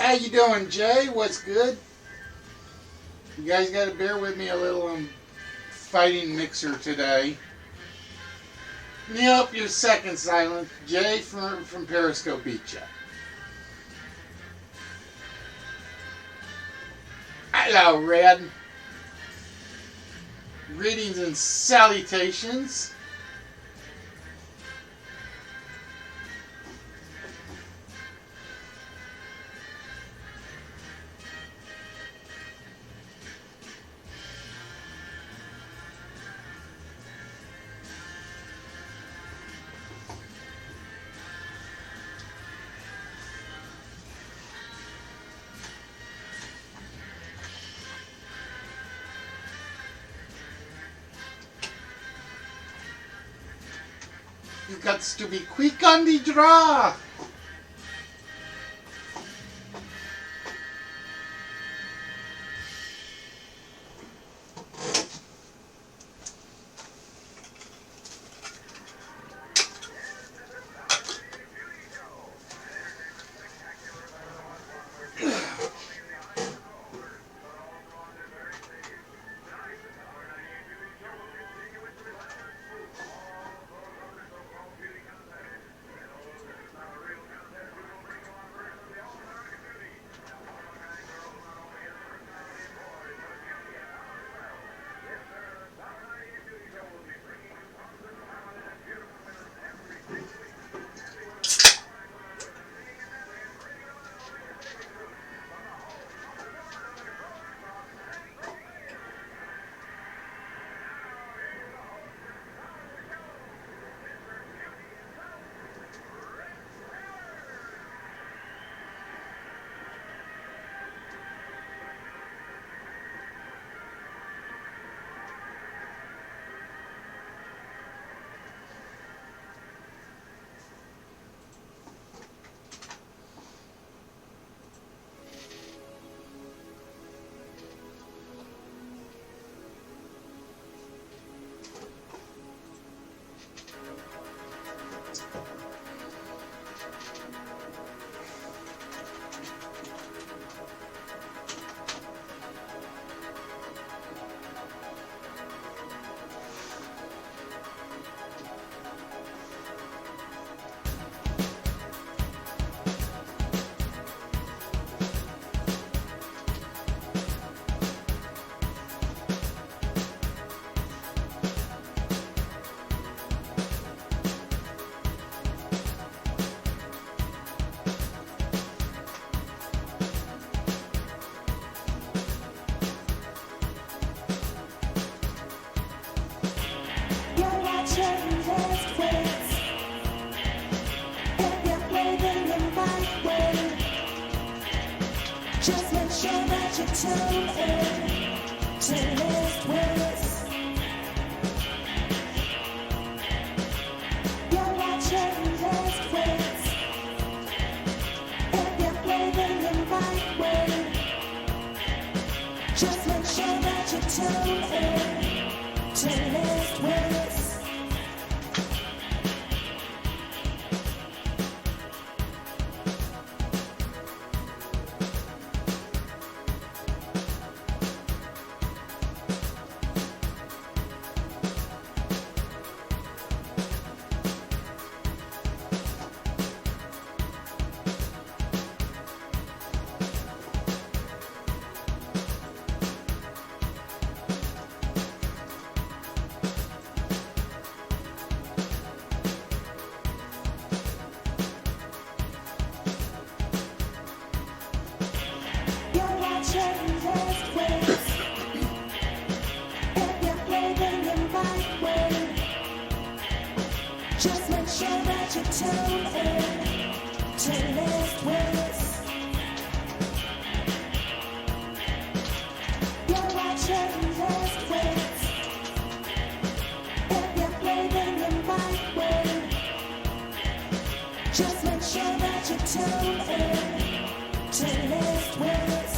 How you doing, Jay? What's good? You guys got to bear with me a little. I'm fighting Mixer today. Yep, your second silent. Jay from Periscope beat ya. Hello, Red. Greetings and salutations. You got to be quick on the draw. Just make sure that you tune in to Lift Wits. You're watching Lift Wits. If you're braving the right way, just make sure that you tune in to Lift Wits. Just make sure that you tune in to Lift Wits. You're watching Lift Wits. If you're braving the right way, just make sure that you tune in to Lift Wits.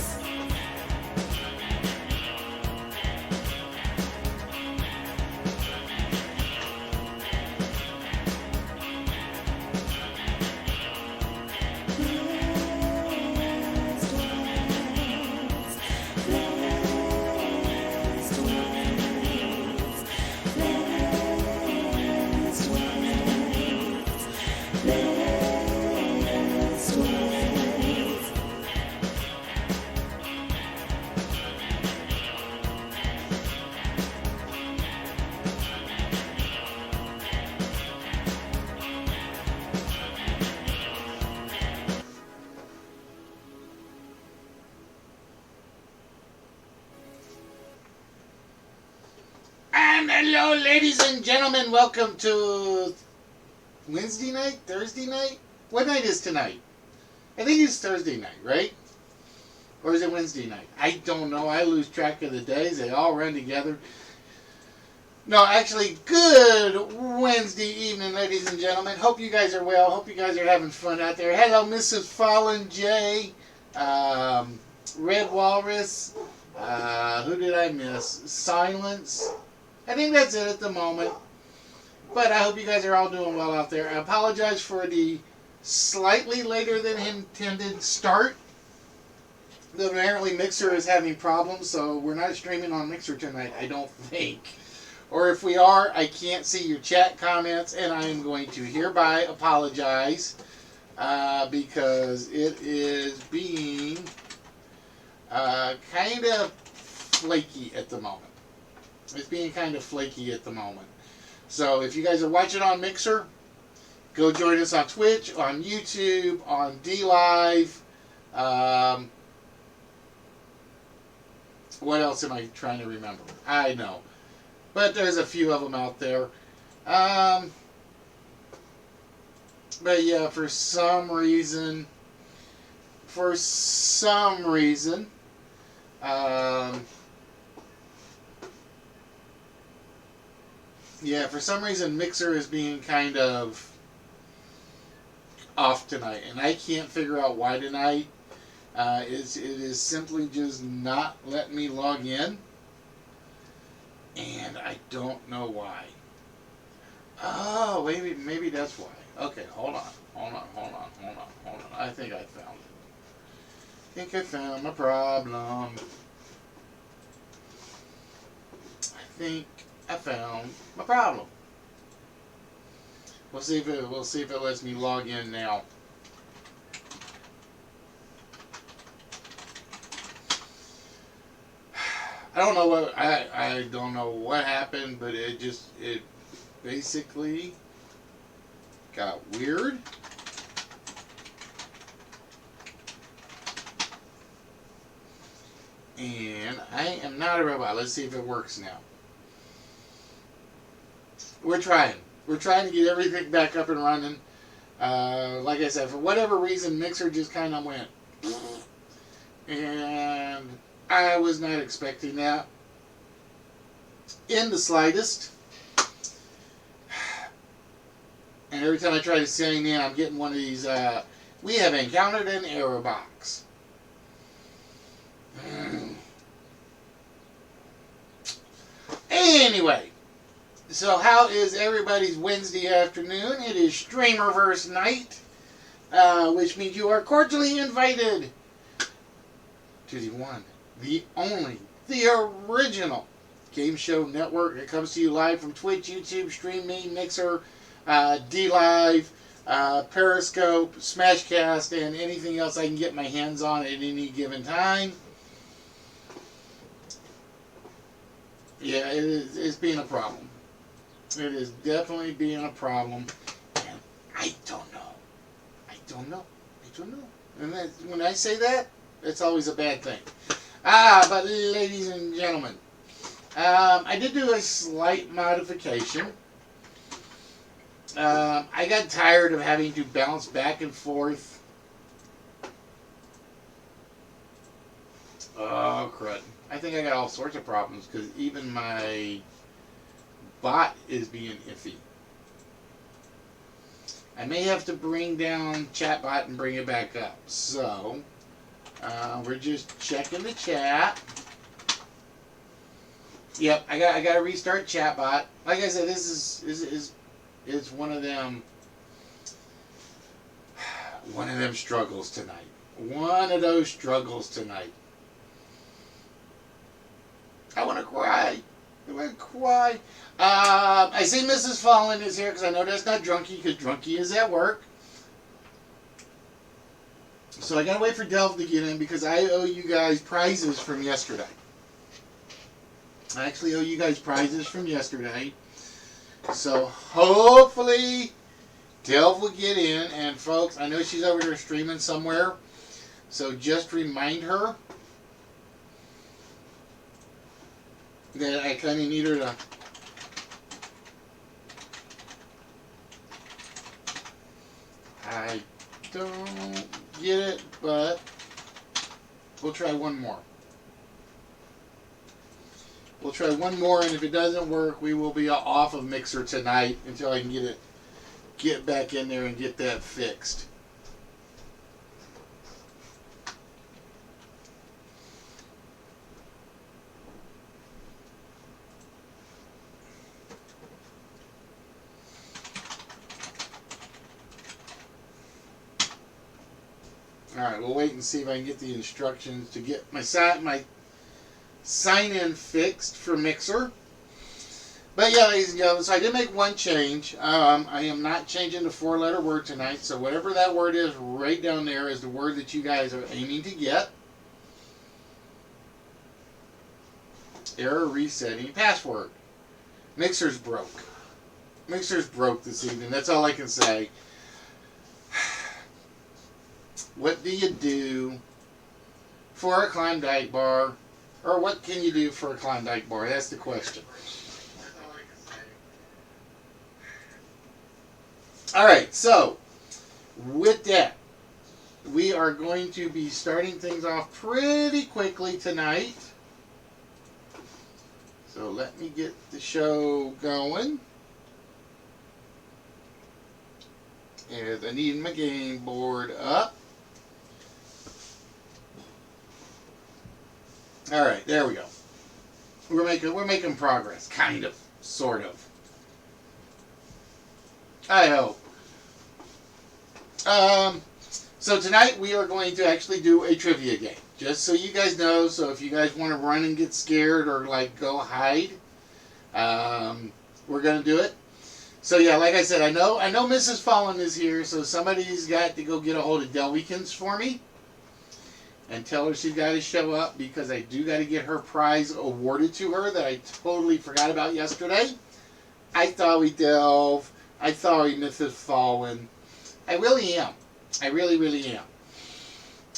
Hello, ladies and gentlemen. Welcome to Wednesday night, Thursday night. What night is tonight? I think it's Thursday night, right? Or is it Wednesday night? I don't know. I lose track of the days. They all run together. No, actually, good Wednesday evening, ladies and gentlemen. Hope you guys are well. Hope you guys are having fun out there. Hello, Mrs. Fallen J, Red Walrus. Who did I miss? Silence. I think that's it at the moment. But I hope you guys are all doing well out there. I apologize for the slightly later than intended start. Apparently Mixer is having problems, so we're not streaming on Mixer tonight, I don't think. Or if we are, I can't see your chat comments, and I am going to hereby apologize because it is being kind of flaky at the moment. It's being kind of flaky at the moment. So if you guys are watching on Mixer, go join us on Twitch, on YouTube, on DLive. What else am I trying to remember? I know. But there's a few of them out there. But yeah, for some reason, Mixer is being kind of off tonight. And I can't figure out why tonight. It is simply just not letting me log in. And I don't know why. Oh, maybe that's why. Okay, hold on. I think I found it. I think I found my problem. We'll see if it lets me log in now. I don't know what happened, but it basically got weird. And I am not a robot. Let's see if it works now. We're trying to get everything back up and running. Like I said, for whatever reason, Mixer just kind of went. And I was not expecting that in the slightest. And every time I try to sign in, I'm getting one of these, we have encountered an error box. Anyway, so how is everybody's Wednesday afternoon? It is Streamerverse night, which means you are cordially invited to the one, the only, the original game show network that comes to you live from Twitch, YouTube, StreamMe, Mixer, DLive, Periscope, Smashcast, and anything else I can get my hands on at any given time. Yeah, it's being a problem. It is definitely being a problem, and I don't know. And when I say that, it's always a bad thing. But ladies and gentlemen, I did do a slight modification. I got tired of having to bounce back and forth. Oh, crud. I think I got all sorts of problems because even my bot is being iffy. I may have to bring down Chatbot and bring it back up. So, we're just checking the chat. Yep, I got to restart Chatbot. Like I said, this is one of them struggles tonight. One of those struggles tonight. I want to cry. I see Mrs. Fallen is here because I know that's not Drunky because Drunky is at work. So I gotta wait for Delv to get in because I owe you guys prizes from yesterday. I actually owe you guys prizes from yesterday. So hopefully Delv will get in. And folks, I know she's over there streaming somewhere. So just remind her that I kind of need her to I don't get it, but we'll try one more. We'll try one more, and if it doesn't work, we will be off of Mixer tonight until I can get back in there and get that fixed. Alright, we'll wait and see if I can get the instructions to get my sign-in fixed for Mixer. But yeah, ladies and gentlemen, so I did make one change. I am not changing the 4-letter word tonight, so whatever that word is right down there is the word that you guys are aiming to get. Error resetting password. Mixer's broke. Mixer's broke this evening, that's all I can say. What do you do for a Klondike bar? Or what can you do for a Klondike bar? That's the question. Alright, so with that, we are going to be starting things off pretty quickly tonight. So let me get the show going. And I need my game board up. All right, there we go. We're making progress, kind of, sort of. I hope. So tonight we are going to actually do a trivia game, just so you guys know. So if you guys want to run and get scared or like go hide, we're gonna do it. So yeah, like I said, I know Mrs. Fallen is here, so somebody's got to go get a hold of Delwykins for me and tell her she's got to show up, because I do got to get her prize awarded to her that I totally forgot about yesterday. I thought we Delve. I thought we Mrs. Fallen. I really am. I really, really am.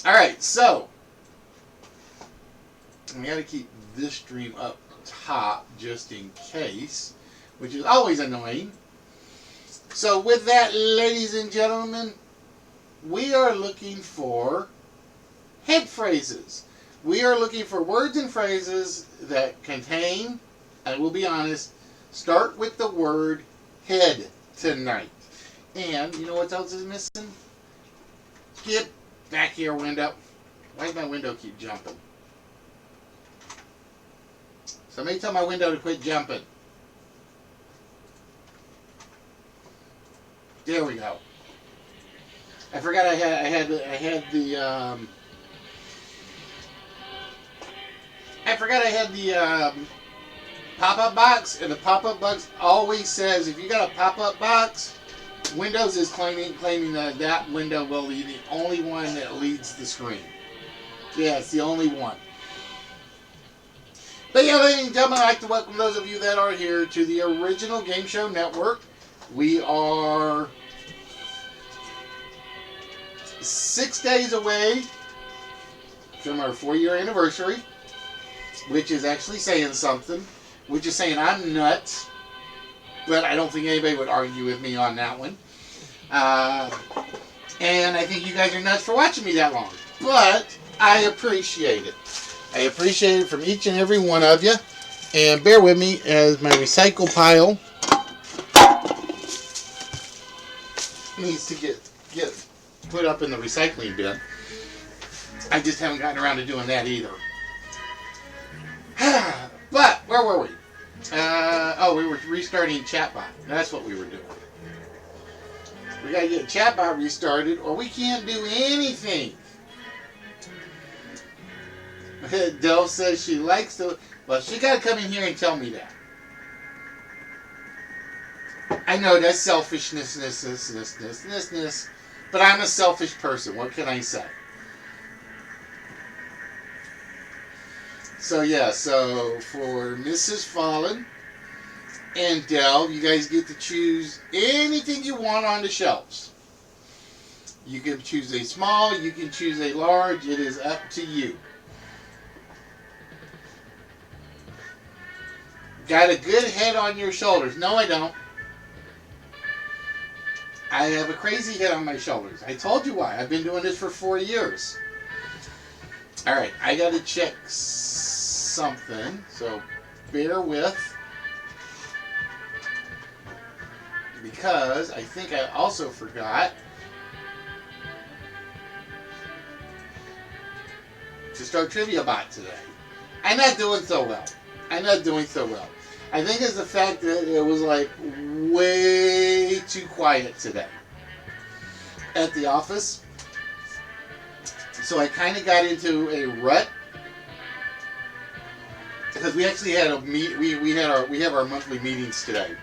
Alright, so we got to keep this stream up top just in case, which is always annoying. So with that, ladies and gentlemen, we are looking for head phrases. We are looking for words and phrases that contain, I will be honest, start with the word head tonight. And you know what else is missing? Get back here, window. Why does my window keep jumping? Somebody tell my window to quit jumping. There we go. I forgot I had the pop-up box, and the pop-up box always says if you got a pop-up box, Windows is claiming that window will be the only one that leads the screen. Yeah, it's the only one. But yeah, ladies and gentlemen, I'd like to welcome those of you that are here to the Original Game Show Network. We are 6 days away from our 4-year anniversary, which is actually saying something, which is saying I'm nuts, but I don't think anybody would argue with me on that one. And I think you guys are nuts for watching me that long, but I appreciate it. I appreciate it from each and every one of you, and bear with me as my recycle pile needs to get put up in the recycling bin. I just haven't gotten around to doing that either. But where were we? We were restarting chatbot. That's what we were doing. We gotta get chatbot restarted, or we can't do anything. Dell says she likes to. Well, she gotta come in here and tell me that. I know that's selfishness, but I'm a selfish person. What can I say? So yeah, so for Mrs. Fallen and Dell, you guys get to choose anything you want on the shelves. You can choose a small, you can choose a large, it is up to you. Got a good head on your shoulders. No, I don't. I have a crazy head on my shoulders. I told you why. I've been doing this for 4 years. Alright, I gotta check something, so bear with. Because I think I also forgot to start Trivia Bot today. I'm not doing so well. I think it's the fact that it was like way too quiet today at the office. So I kind of got into a rut because we actually had we have our monthly meetings today.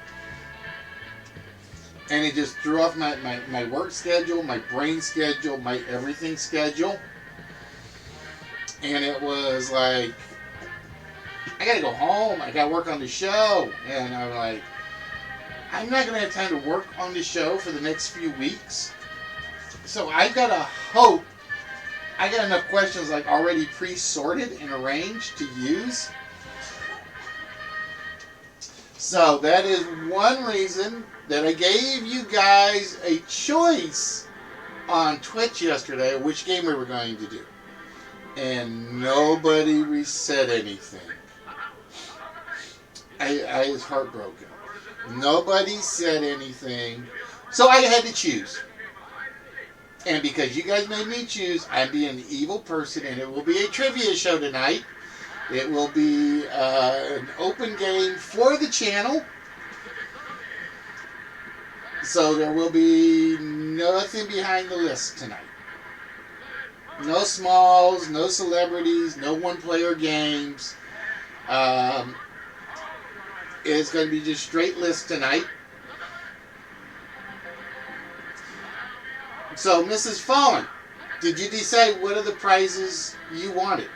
And it just threw off my work schedule, my brain schedule, my everything schedule. And it was like, I gotta go home, I gotta work on the show. And I'm like, I'm not gonna have time to work on the show for the next few weeks. So I gotta hope I got enough questions like already pre-sorted and arranged to use. So that is one reason that I gave you guys a choice on Twitch yesterday which game we were going to do. And nobody said anything. I was heartbroken. Nobody said anything. So I had to choose. And because you guys made me choose, I'm being an evil person, and it will be a trivia show tonight. It will be an open game for the channel. So there will be nothing behind the list tonight. No smalls, no celebrities, no one-player games. It's going to be just straight list tonight. So, Mrs. Fallen, did you decide what are the prizes you wanted?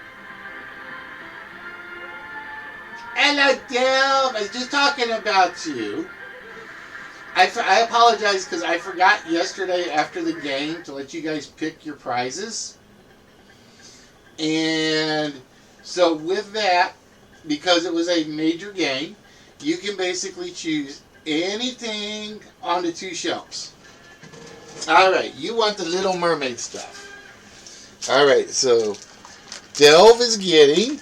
Hello, Dale. I was just talking about you. I apologize because I forgot yesterday after the game to let you guys pick your prizes. And so with that, because it was a major game, you can basically choose anything on the 2 shelves. Alright, you want the Little Mermaid stuff. Alright, so Delve is getting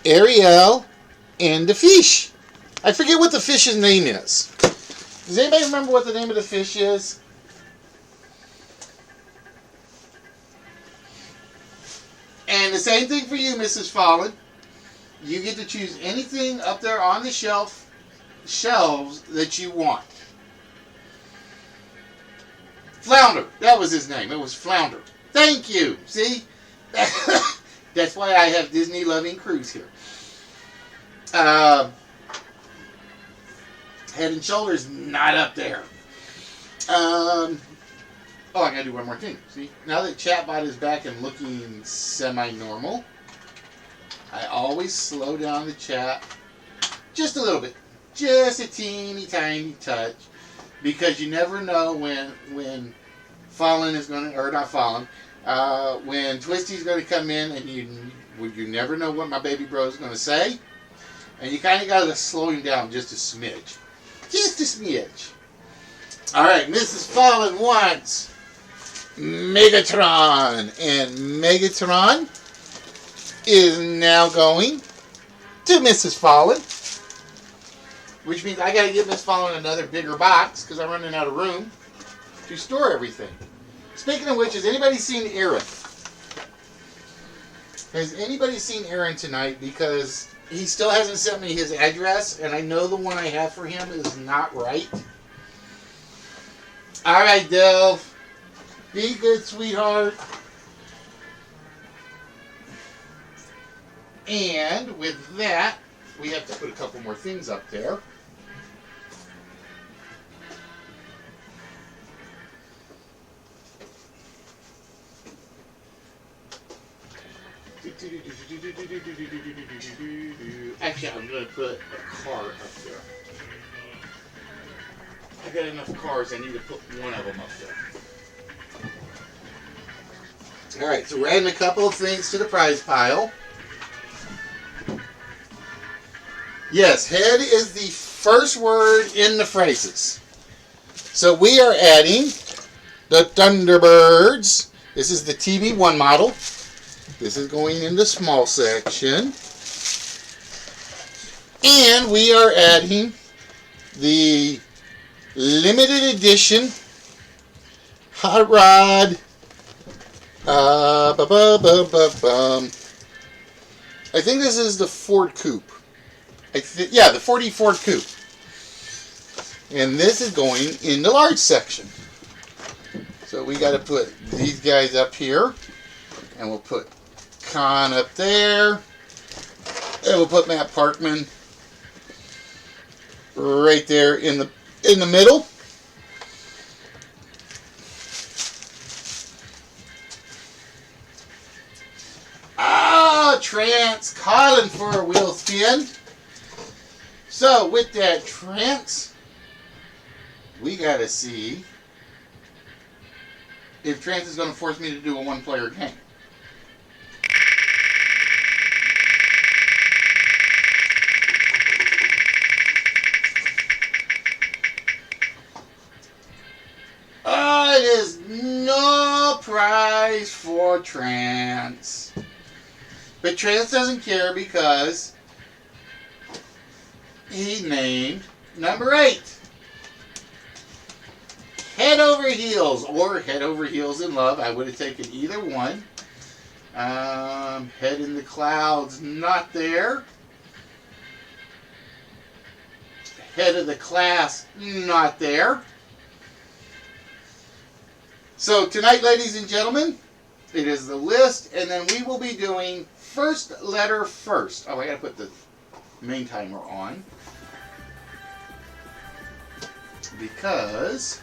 Ariel and the fish. I forget what the fish's name is. Does anybody remember what the name of the fish is? And the same thing for you, Mrs. Fallen. You get to choose anything up there on the shelves that you want. Flounder. That was his name. It was Flounder. Thank you. See? That's why I have Disney Loving Cruise here. Head and Shoulders, not up there. I gotta do one more thing. See? Now that Chatbot is back and looking semi-normal, I always slow down the chat just a little bit. Just a teeny tiny touch. Because you never know when Fallen is going to, or not Fallen, when Twisty's going to come in, and you never know what my baby bro is going to say. And you kind of got to slow him down just a smidge. Just a smidge. Alright, Mrs. Fallen wants Megatron. And Megatron is now going to Mrs. Fallen. Which means I got to give Miss Fallen another bigger box because I'm running out of room to store everything. Speaking of which, has anybody seen Aaron? Has anybody seen Aaron tonight? Because he still hasn't sent me his address, and I know the one I have for him is not right. Alright, Delph. Be good, sweetheart. And with that, we have to put a couple more things up there. Actually, I'm going to put a car up there. I got enough cars, I need to put one of them up there. Alright, so we're adding a couple of things to the prize pile. Yes, Head is the first word in the phrases. So we are adding the Thunderbirds. This is the TV1 model. This is going in the small section. And we are adding the limited edition Hot Rod. I think this is the Ford Coupe. Yeah, the 40 Ford Coupe. And this is going in the large section. So we got to put these guys up here. And we'll put Con up there. And we'll put Matt Parkman right there in the middle. Trance calling for a wheel spin. So with that Trance, we gotta see if Trance is gonna force me to do a one-player game. It is no prize for Trance. But Trance doesn't care because he named number 8. Head Over Heels, or Head Over Heels in Love. I would have taken either one. Head in the Clouds, not there. Head of the Class, not there. So tonight, ladies and gentlemen, it is the list, and then we will be doing first letter first. Oh, I gotta put the main timer on. Because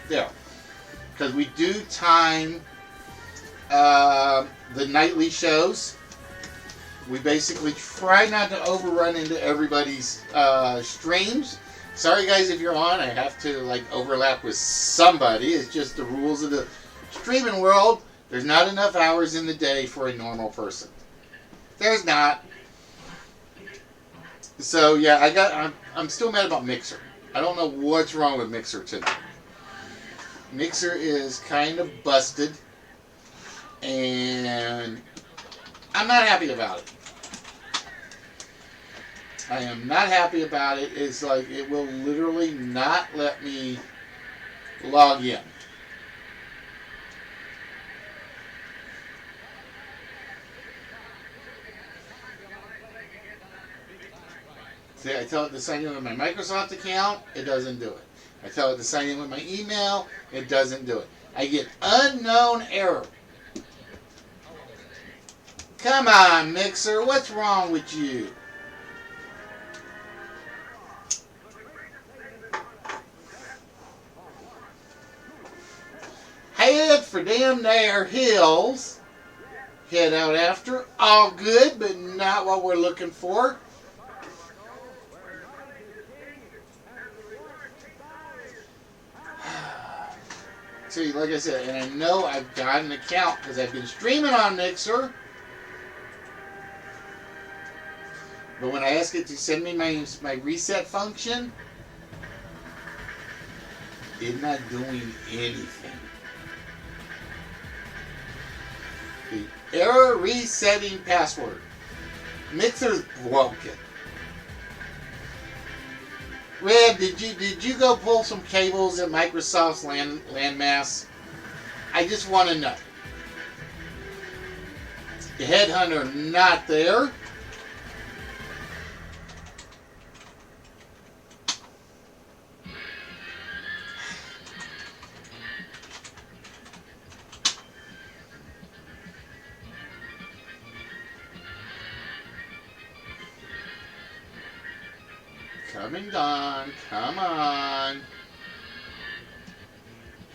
there. Because we do time the nightly shows. We basically try not to overrun into everybody's streams. Sorry guys if you're on, I have to overlap with somebody. It's just the rules of the streaming world. There's not enough hours in the day for a normal person. There's not. So yeah, I'm still mad about Mixer. I don't know what's wrong with Mixer tonight. Mixer is kind of busted, and I'm not happy about it. I am not happy about it. It's like it will literally not let me log in. See, I tell it to sign in with my Microsoft account, it doesn't do it. I tell it to sign in with my email, it doesn't do it. I get unknown error. Come on, Mixer, what's wrong with you? Head for damn near hills. Head out after. All good, but not what we're looking for. See, like I said, and I know I've got an account because I've been streaming on Mixer. But when I ask it to send me my reset function, it's not doing anything. The error resetting password. Mixer's broken. Red, did you go pull some cables at Microsoft's landmass? I just want to know. The headhunter not there. Coming down, come on.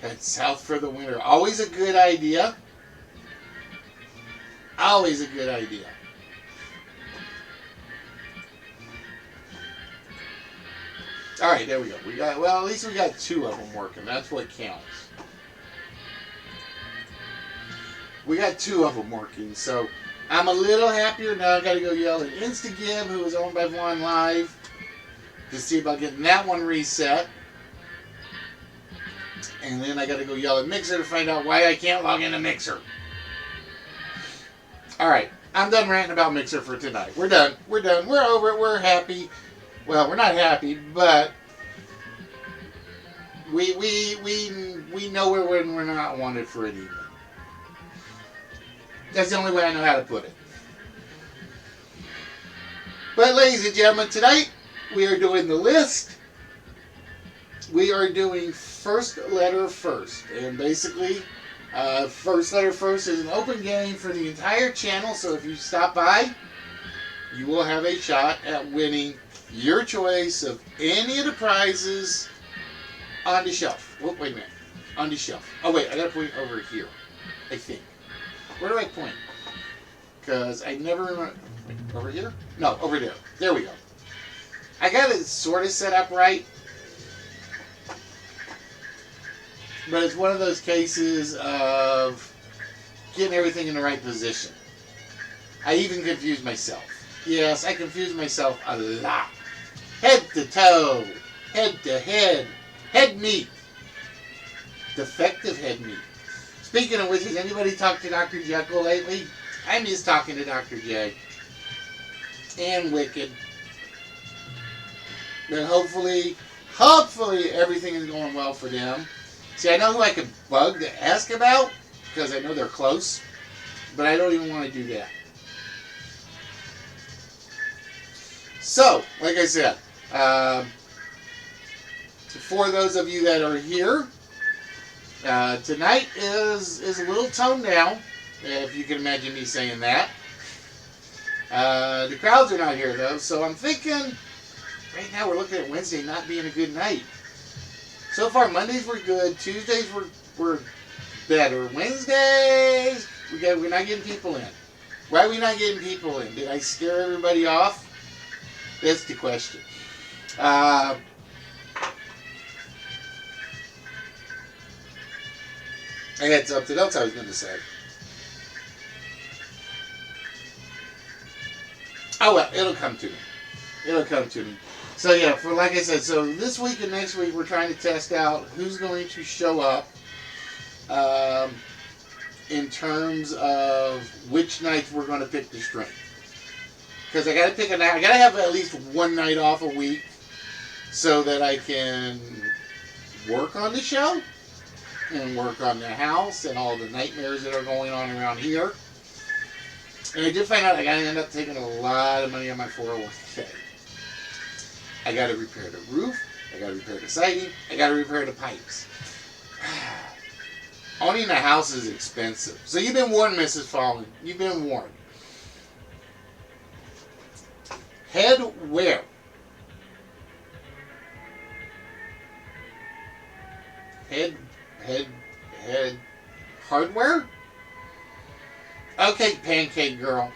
Head south for the winter. Always a good idea. Always a good idea. All right, there we go. At least we got 2 of them working. That's what counts. We got 2 of them working, so I'm a little happier now. I got to go yell at Instagib, who is owned by Vaughn Live, to see about getting that one reset. And then I got to go yell at Mixer to find out why I can't log into Mixer. Alright, I'm done ranting about Mixer for tonight. We're done. We're done. We're over it. We're happy. Well, we're not happy, but we know we're not wanted for it either. That's the only way I know how to put it. But ladies and gentlemen, tonight we are doing the list. We are doing first letter first. And basically, first letter first is an open game for the entire channel. So if you stop by, you will have a shot at winning your choice of any of the prizes on the shelf. Oh, wait a minute. On the shelf. Oh, wait. I got to point over here, I think. Where do I point? Because I never remember. Over here? No, over there. There we go. I got it sort of set up right. But it's one of those cases of getting everything in the right position. I even confused myself. Yes, I confused myself a lot. Head to toe. Head to head. Head meat. Defective head meat. Speaking of which, has anybody talked to Dr. Jekyll lately? I miss talking to Dr. J. And Wicked. But hopefully everything is going well for them. See, I know who I could bug to ask about, because I know they're close, but I don't even want to do that. So, like I said, for those of you that are here, tonight is a little toned down, if you can imagine me saying that. The crowds are not here, though, so I'm thinking, right now we're looking at Wednesday not being a good night. So far, Mondays were good, Tuesdays were better. Wednesdays, we're not getting people in. Why are we not getting people in? Did I scare everybody off? That's the question. I had something else I was going to say. Oh well, it'll come to me. It'll come to me. So yeah, for like I said, so this week and next week we're trying to test out who's going to show up in terms of which nights we're going to pick the string. Because I got to pick a night. I got to have at least one night off a week so that I can work on the show and work on the house and all the nightmares that are going on around here. And I did find out I got to end up taking a lot of money on my 401k. I got to repair the roof. I got to repair the siding. I got to repair the pipes. Owning a house is expensive. So you've been warned, Mrs. Fallen. You've been warned. Head where? Head hardware? Okay, Pancake Girl.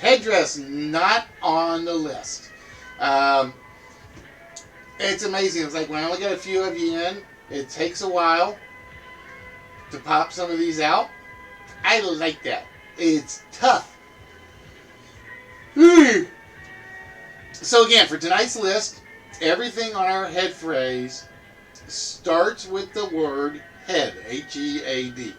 Headdress not on the list. It's amazing. It's like when I only get a few of you in, it takes a while to pop some of these out. I like that. It's tough. So again, for tonight's list, everything on our head phrase starts with the word head, H-E-A-D.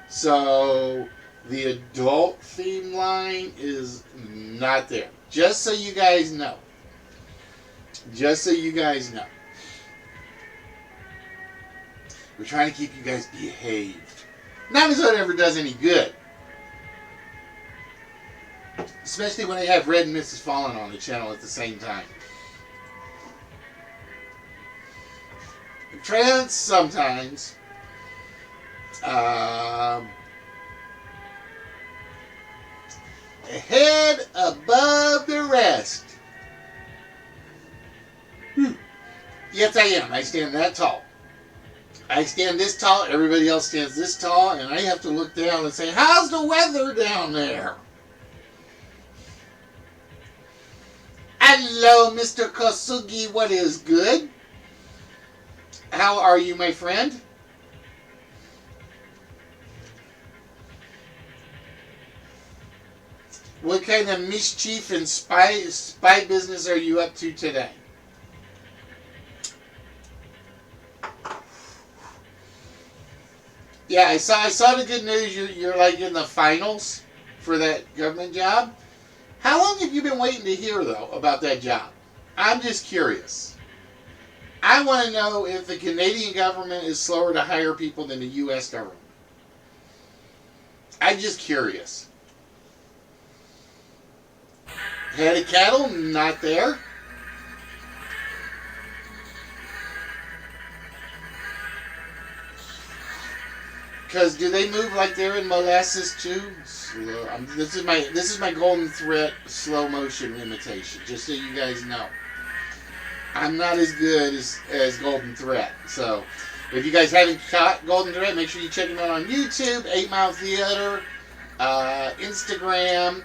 So the adult theme line is not there. Just so you guys know. Just so you guys know. We're trying to keep you guys behaved. Not as though it ever does any good. Especially when they have Red and Mrs. Fallen on the channel at the same time. Trans sometimes. Head above the rest. Yes, I am. I stand that tall. I stand this tall. Everybody else stands this tall. And I have to look down and say, how's the weather down there? Hello, Mr. Kosugi. What is good? How are you, my friend? What kind of mischief and spy business are you up to today? Yeah, I saw the good news. You're like in the finals for that government job. How long have you been waiting to hear though about that job? I'm just curious. I want to know if the Canadian government is slower to hire people than the U.S. government. I'm just curious. Head of cattle, not there. Because do they move like they're in molasses too? Slow. This is my golden thread slow motion imitation. Just so you guys know, I'm not as good as Golden Threat. So if you guys haven't caught Golden Threat, make sure you check him out on YouTube, 8 Mile Theater, Instagram.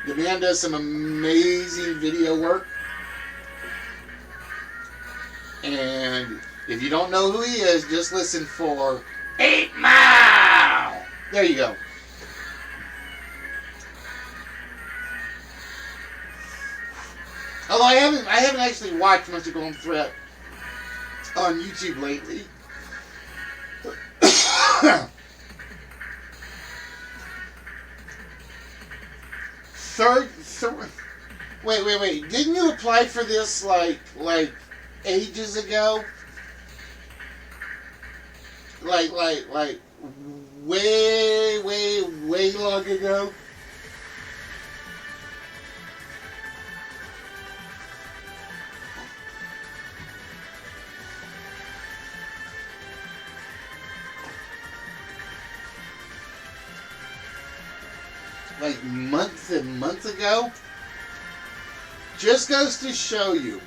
The man does some amazing video work. And if you don't know who he is, just listen for 8 Mile. There you go. Although I haven't actually watched much of Golden Threat on YouTube lately. Wait. Didn't you apply for this like ages ago? Like way long ago? Like months and months ago? Just goes to show you,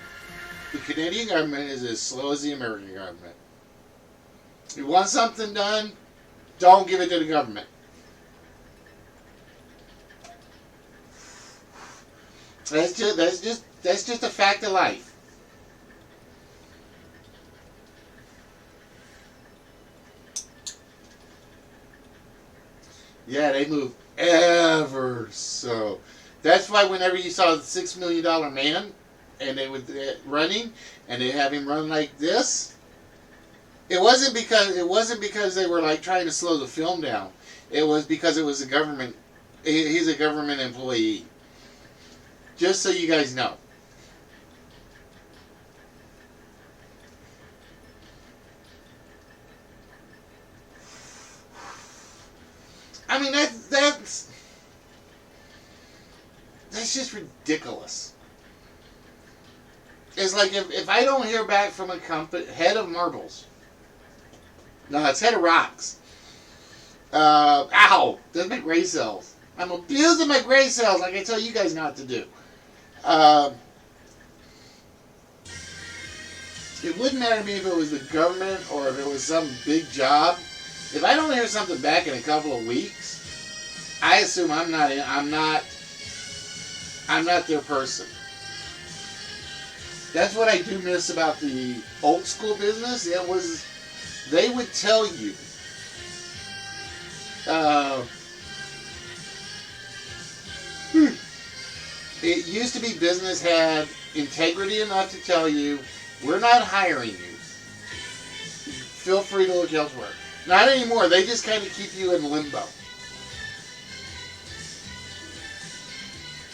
the Canadian government is as slow as the American government. You want something done, don't give it to the government. That's just a fact of life. Yeah, they move ever so. That's why whenever you saw the $6 million man, and they would running, and they have him run like this, it wasn't because they were like trying to slow the film down. It was because it was a government. He's a government employee. Just so you guys know. I mean that's just ridiculous. It's like if I don't hear back from a company head of marbles. No, it's head of rocks. Ow! That's my gray cells. I'm abusing my gray cells like I tell you guys not to do. It wouldn't matter to me if it was the government or if it was some big job. If I don't hear something back in a couple of weeks, I assume I'm not their person. That's what I do miss about the old school business. They would tell you. It used to be business had integrity enough to tell you, we're not hiring you. Feel free to look elsewhere. Not anymore. They just kind of keep you in limbo.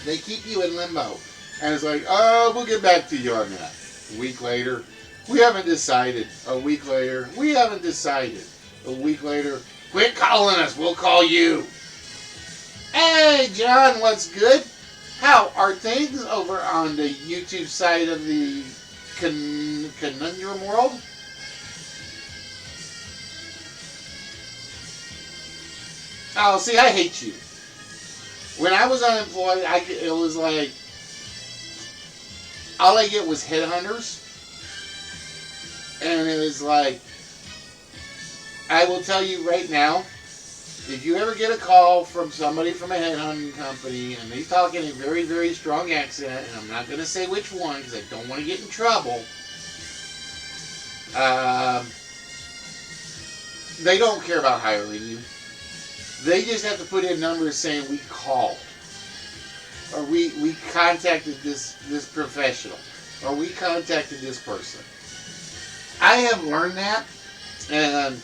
They keep you in limbo. And it's like, oh, we'll get back to you on that. A week later, we haven't decided. A week later, we haven't decided. A week later, quit calling us. We'll call you. Hey, John, what's good? How are things over on the YouTube side of the Conundrum World? Oh, see, I hate you. When I was unemployed, it was like, all I get was headhunters. And it was like, I will tell you right now, if you ever get a call from somebody from a headhunting company, and they talk in a very, very strong accent, and I'm not going to say which one, because I don't want to get in trouble, they don't care about hiring you. They just have to put in numbers saying we called. or we contacted this professional, or we contacted this person. I have learned that, and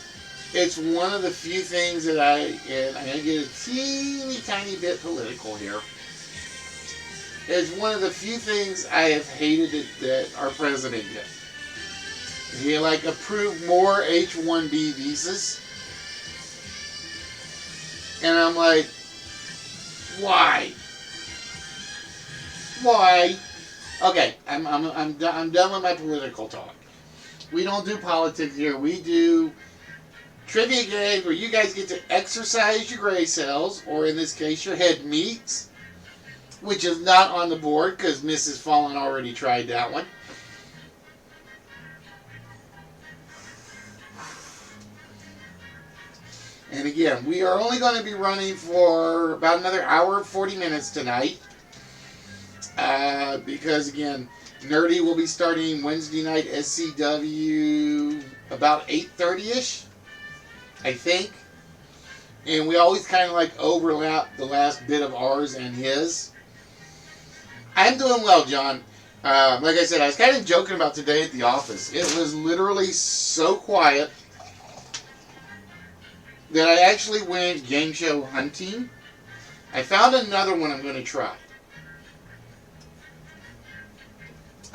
it's one of the few things that and I'm going to get a teeny tiny bit political here. It's one of the few things I have hated that our president did. He like approved more H-1B visas, and I'm like, why? Why? Okay, I'm done with my political talk. We don't do politics here. We do trivia games where you guys get to exercise your gray cells, or in this case, your head meats, which is not on the board because Mrs. Fallen already tried that one. And again, we are only going to be running for about another hour, 40 minutes tonight. Because again, Nerdy will be starting Wednesday night SCW about 8:30ish, I think. And we always kind of like overlap the last bit of ours and his. I'm doing well, John. Like I said, I was kind of joking about today at the office. It was literally so quiet that I actually went game show hunting. I found another one I'm going to try.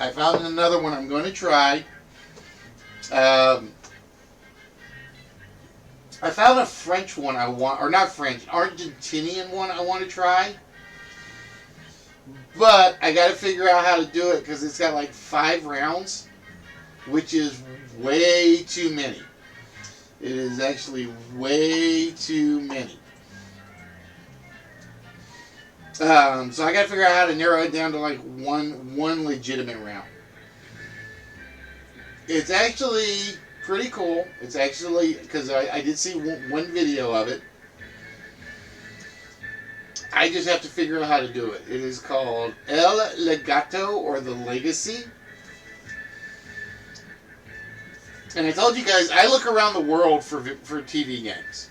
I found a French one I want, or not French, Argentinian one I want to try. But I got to figure out how to do it because it's got like 5 rounds, which is way too many. It is actually way too many. So I got to figure out how to narrow it down to like one legitimate round. It's actually pretty cool. It's actually, because I did see one video of it. I just have to figure out how to do it. It is called El Legato, or The Legacy. And I told you guys, I look around the world for TV games.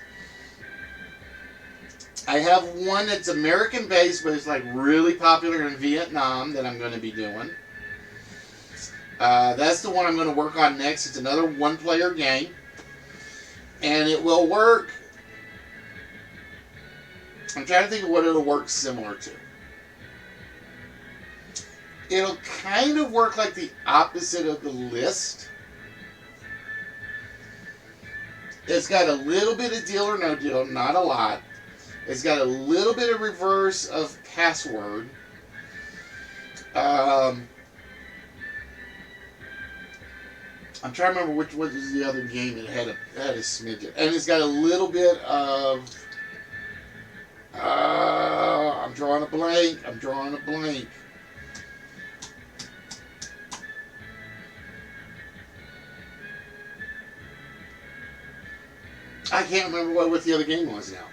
I have one that's American-based, but it's like really popular in Vietnam that I'm going to be doing. That's the one I'm going to work on next. It's another one-player game. And it will work. I'm trying to think of what it'll work similar to. It'll kind of work like the opposite of the list. It's got a little bit of deal or no deal, not a lot. It's got a little bit of reverse of password. I'm trying to remember what was the other game that had a smidgen. And it's got a little bit of... I'm drawing a blank. I can't remember what the other game was now.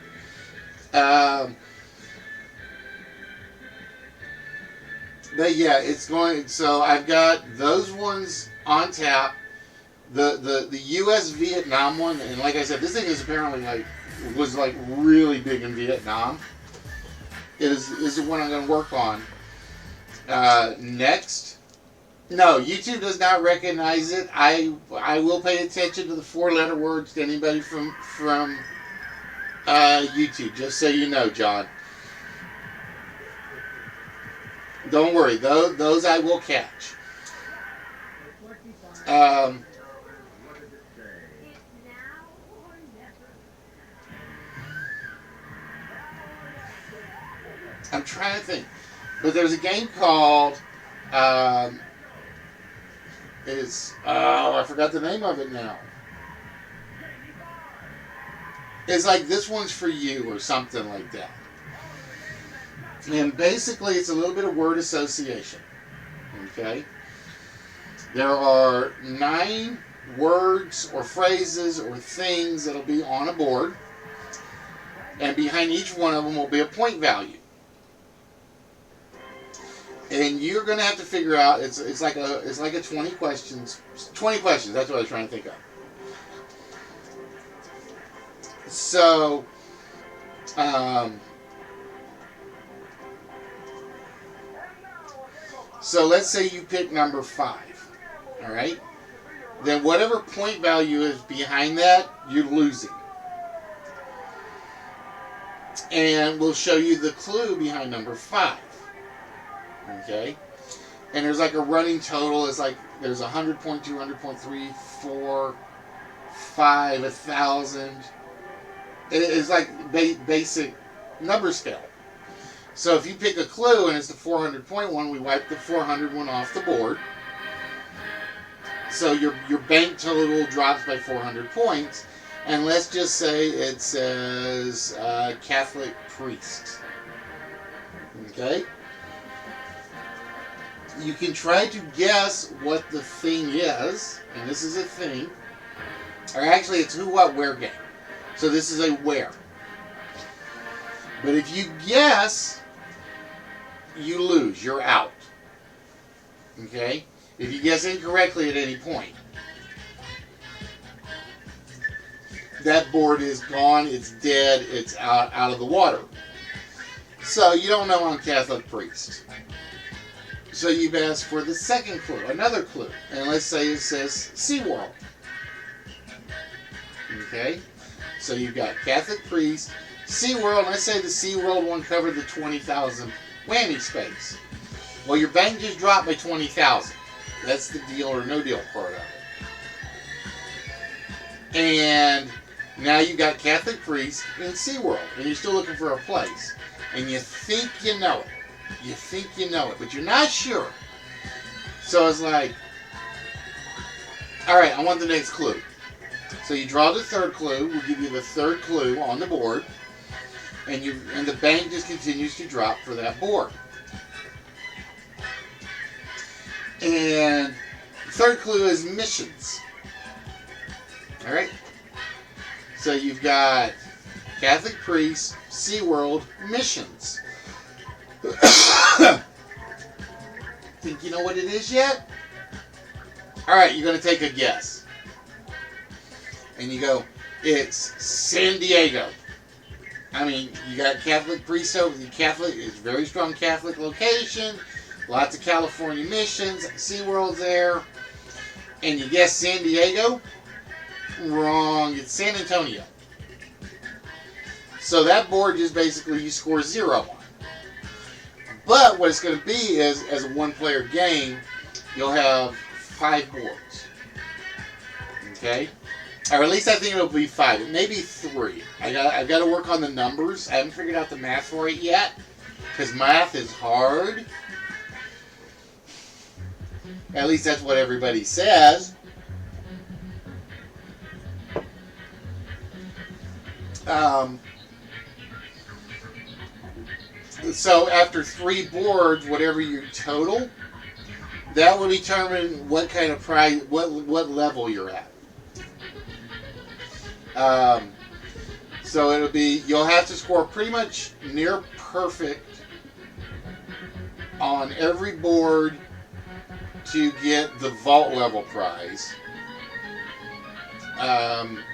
But yeah, it's going. So I've got those ones on tap. The U.S. Vietnam one, and like I said, this thing is apparently was really big in Vietnam. Is the one I'm going to work on next. No, YouTube does not recognize it. I will pay attention to the 4-letter words to anybody from YouTube, just so you know, John. Don't worry, those I will catch. I'm trying to think, but there's a game called I forgot the name of it now. It's like This One's For You or something like that. And basically it's a little bit of word association. Okay? There are 9 words or phrases or things that'll be on a board. And behind each one of them will be a point value. And you're going to have to figure out, it's like a 20 questions, that's what I was trying to think of. So, So let's say you pick number 5. All right? Then whatever point value is behind that, you're losing. And we'll show you the clue behind number 5. Okay? And there's like a running total. It's like there's 100.2, 100.3, 4, 5, 1,000. It's like basic number scale. So if you pick a clue and it's the 400.1, we wipe the 400 one off the board. So your bank total drops by 400 points. And let's just say it says Catholic priest. Okay? You can try to guess what the thing is. And this is a thing. Or actually, it's who, what, where game. So this is a where. But if you guess, you lose. You're out. Okay? If you guess incorrectly at any point, that board is gone, it's dead, it's out of the water. So you don't know on Catholic priest. So you've asked for the second clue, another clue. And let's say it says SeaWorld. Okay? So you've got Catholic priest, SeaWorld, and let's say the SeaWorld one covered the 20,000 whammy space. Well, your bank just dropped by 20,000. That's the deal or no deal part of it. And now you got Catholic priest in SeaWorld, and you're still looking for a place. And you think you know it. You think you know it, but you're not sure. So it's like, all right, I want the next clue. So you draw the third clue. We'll give you the third clue on the board, and the bank just continues to drop for that board. And the third clue is missions. All right. So you've got Catholic priest, SeaWorld, missions. Think you know what it is yet? All right, you're going to take a guess. And you go, it's San Diego. I mean, you got Catholic priest over the Catholic. It's a very strong Catholic location. Lots of California missions. SeaWorld's there. And you guess San Diego? Wrong. It's San Antonio. So that board just basically you score 0 on. But what it's going to be is, as a one-player game, you'll have 5 boards. Okay? Or at least I think it'll be 5. It may be 3. I've got to work on the numbers. I haven't figured out the math for it yet. Because math is hard. At least that's what everybody says. So after 3 boards, whatever your total, that will determine what kind of prize, what level you're at. So it'll be, you'll have to score pretty much near perfect on every board to get the vault level prize.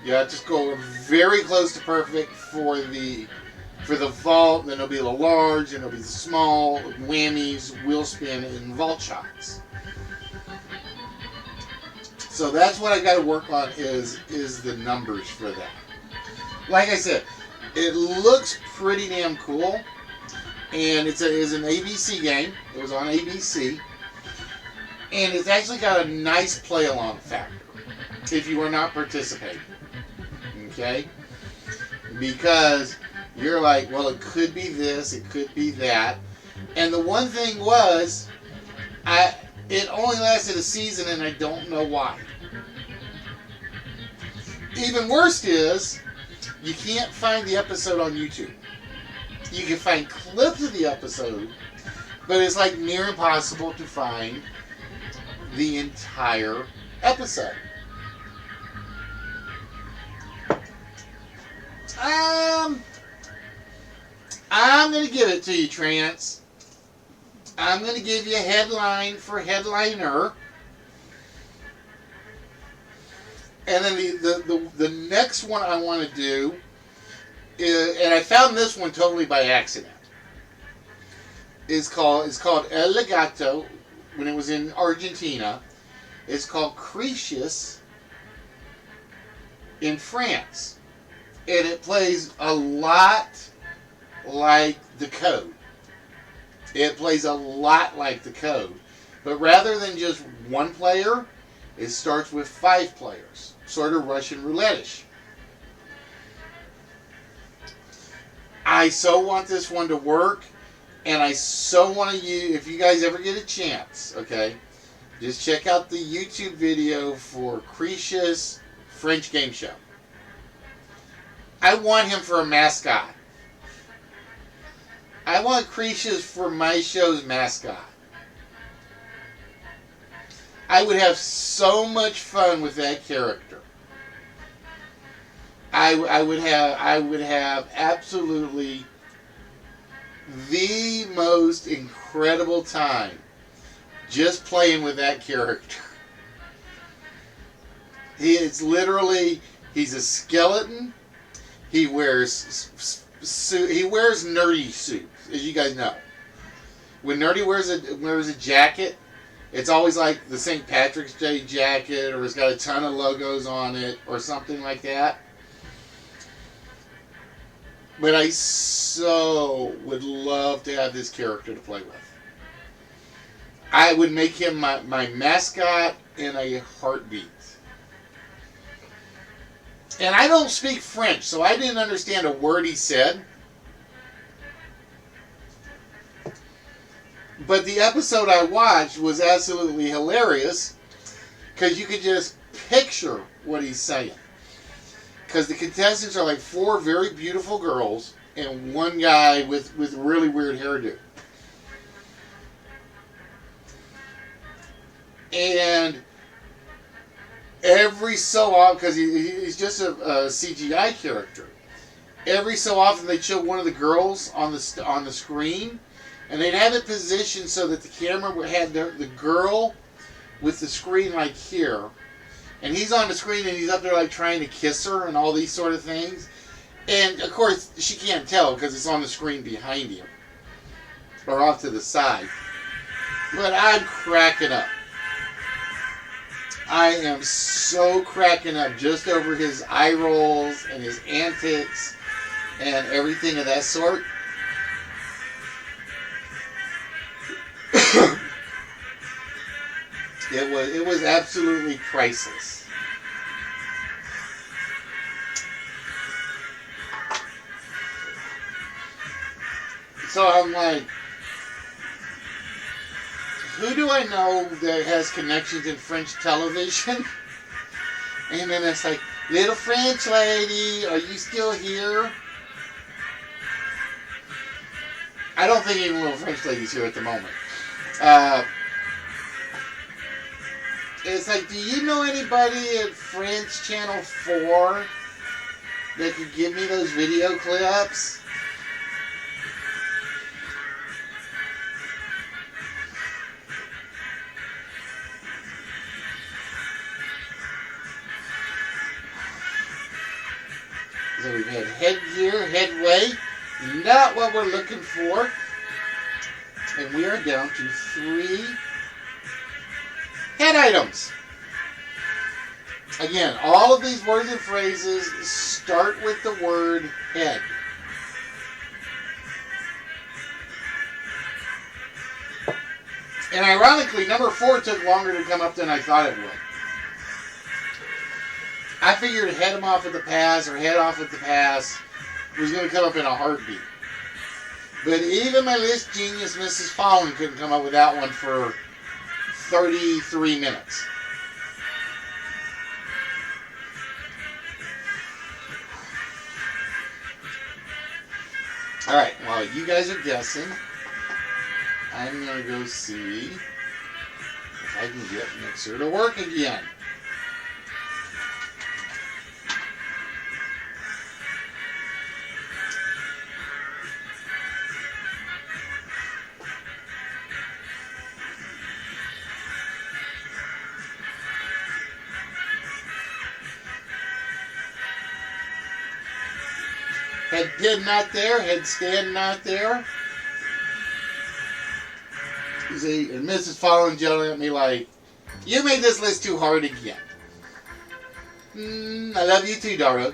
You have to score very close to perfect for the vault, then it'll be the large, and it'll be the small, whammies, wheel spin, and vault shots. So that's what I got to work on is the numbers for that. Like I said, it looks pretty damn cool, and it's an ABC game. It was on ABC, and it's actually got a nice play-along factor if you are not participating. Okay? Because you're like, well, it could be this, it could be that. And the one thing was, it only lasted a season, and I don't know why. Even worse is, you can't find the episode on YouTube. You can find clips of the episode, but it's like near impossible to find the entire episode. I'm going to give it to you, Trance. I'm going to give you a headline for headliner. And then the next one I want to do is, and I found this one totally by accident. It's called El Legato when it was in Argentina. It's called Cretius in France. And it plays a lot like the Code. It plays a lot like the Code. But rather than just one player, it starts with 5 players. Sort of Russian roulette-ish. I so want this one to work. And I so want to use, if you guys ever get a chance, okay, just check out the YouTube video for Cretius French Game Show. I want him for a mascot. I want Cretius for my show's mascot. I would have so much fun with that character. I would have absolutely the most incredible time just playing with that character. He's a skeleton. He wears nerdy suits, as you guys know. When Nerdy wears a jacket, it's always like the St. Patrick's Day jacket, or it's got a ton of logos on it, or something like that. But I so would love to have this character to play with. I would make him my mascot in a heartbeat. And I don't speak French, so I didn't understand a word he said. But the episode I watched was absolutely hilarious because you could just picture what he's saying. Because the contestants are like 4 very beautiful girls and one guy with really weird hairdo. And every so often, because he's just a CGI character, every so often they'd show one of the girls on the screen, and they'd have it positioned so that the camera had the girl with the screen like here, and he's on the screen and he's up there like trying to kiss her and all these sort of things. And of course she can't tell because it's on the screen behind him or off to the side. But I'm cracking up. I am so cracking up just over his eye rolls and his antics and everything of that sort. It was absolutely priceless. So I'm like, who do I know that has connections in French television? And then it's like, little French lady, are you still here? I don't think even little French lady's here at the moment. It's like, do you know anybody at French Channel 4 that could give me those video clips? So we've had headgear, headway, not what we're looking for. And we are down to 3 head items. Again, all of these words and phrases start with the word head. And ironically, number 4 took longer to come up than I thought it would. I figured head him off at the pass or head off at the pass was going to come up in a heartbeat. But even my list genius, Mrs. Fallon, couldn't come up with that one for 33 minutes. Alright, while you guys are guessing, I'm going to go see if I can get Mixer to work again. Head pin not there, head stand not there. See, and Mrs. Fallen yelling at me like, you made this list too hard again. I love you too, Dara.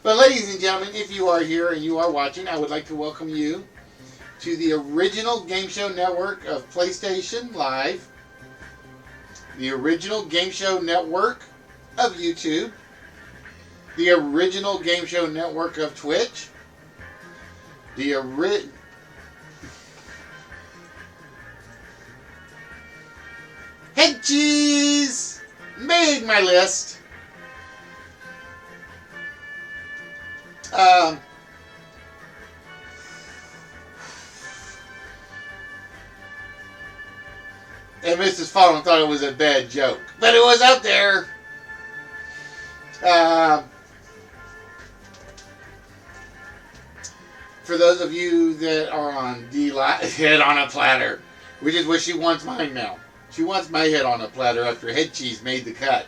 But ladies and gentlemen, if you are here and you are watching, I would like to welcome you to the original game show network of PlayStation Live, the original game show network of YouTube, the original game show network of Twitch, the Head Cheese made my list. And Mrs. Fallen thought it was a bad joke, but it was up there. For those of you that are on head on a platter, which is what she wants mine now. She wants my head on a platter after Head Cheese made the cut.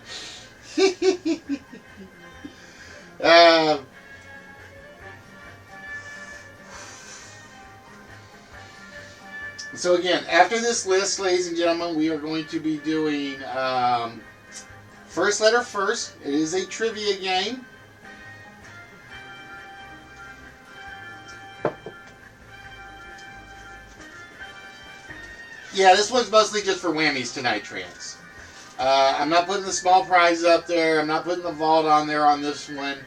So again, after this list, ladies and gentlemen, we are going to be doing First Letter First. It is a trivia game. Yeah, this one's mostly just for whammies tonight, Trans. I'm not putting the small prize up there. I'm not putting the vault on there on this one.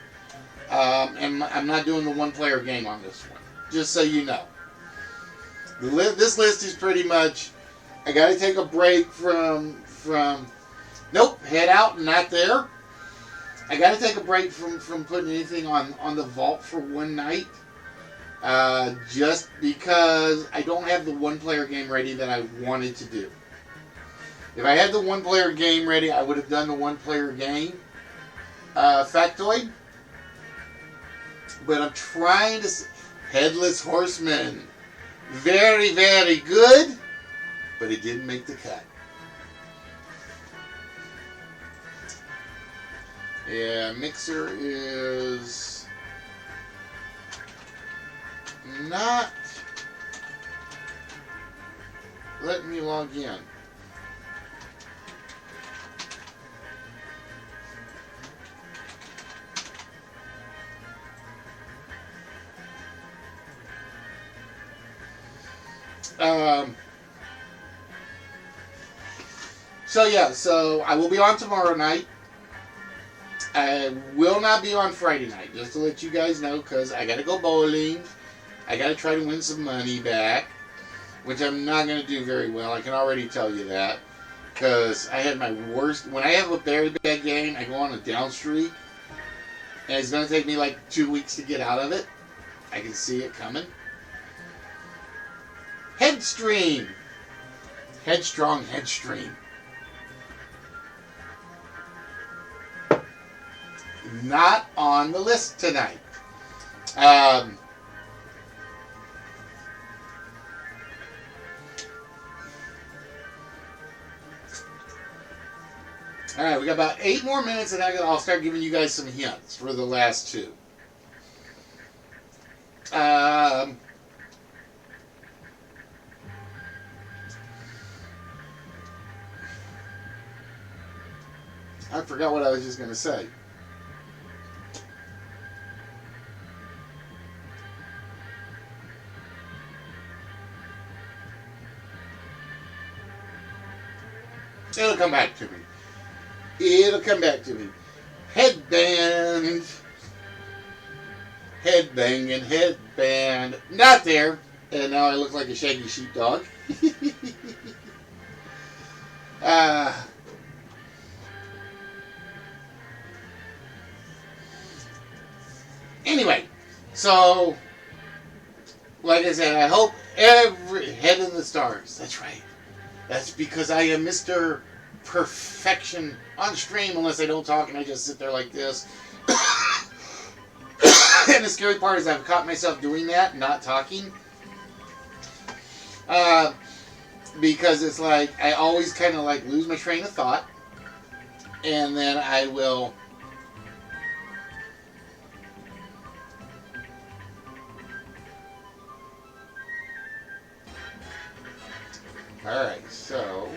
And I'm not doing the one-player game on this one. Just so you know. This list is pretty much, I got to take a break from nope, head out, not there. I got to take a break from putting anything on the vault for one night. Just because I don't have the one-player game ready that I wanted to do. If I had the one-player game ready, I would have done the one-player game factoid. But I'm trying to... Headless Horseman. Very, very good, but it didn't make the cut. Yeah, Mixer is not letting me log in. So I will be on tomorrow night. I will not be on Friday night, just to let you guys know, because I got to go bowling. I got to try to win some money back, which I'm not going to do very well. I can already tell you that, because I had my worst. When I have a very bad game, I go on a down streak, and it's going to take me like 2 weeks to get out of it. I can see it coming. Headstream. Headstrong Headstream. Not on the list tonight. Alright, we got about 8 more minutes and I'll start giving you guys some hints for the last two. I forgot what I was just going to say. It'll come back to me. It'll come back to me. Headband. Headbanging, headband. Not there. And now I look like a shaggy sheepdog. Anyway, so, like I said, I hope every head in the stars. That's right. That's because I am Mr. Perfection on stream, unless I don't talk and I just sit there like this. And the scary part is I've caught myself doing that, not talking. Because it's like, I always kind of like lose my train of thought. And then I will... Alright, so...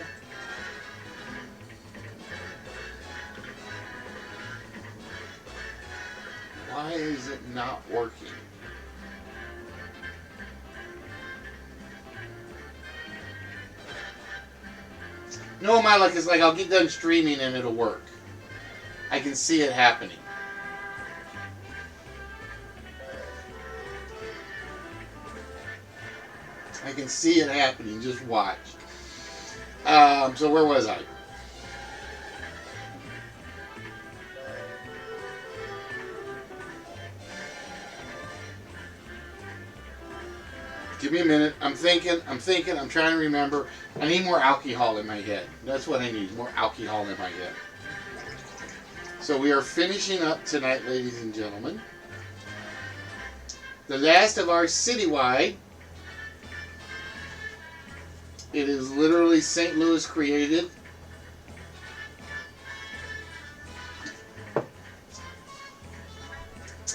why is it not working? No, my luck is like I'll get done streaming and it'll work. I can see it happening. I can see it happening. Just watch. So where was I? Give me a minute. I'm thinking. I'm trying to remember. I need more alcohol in my head. That's what I need. More alcohol in my head. So we are finishing up tonight, ladies and gentlemen. The last of our citywide. It is literally St. Louis created.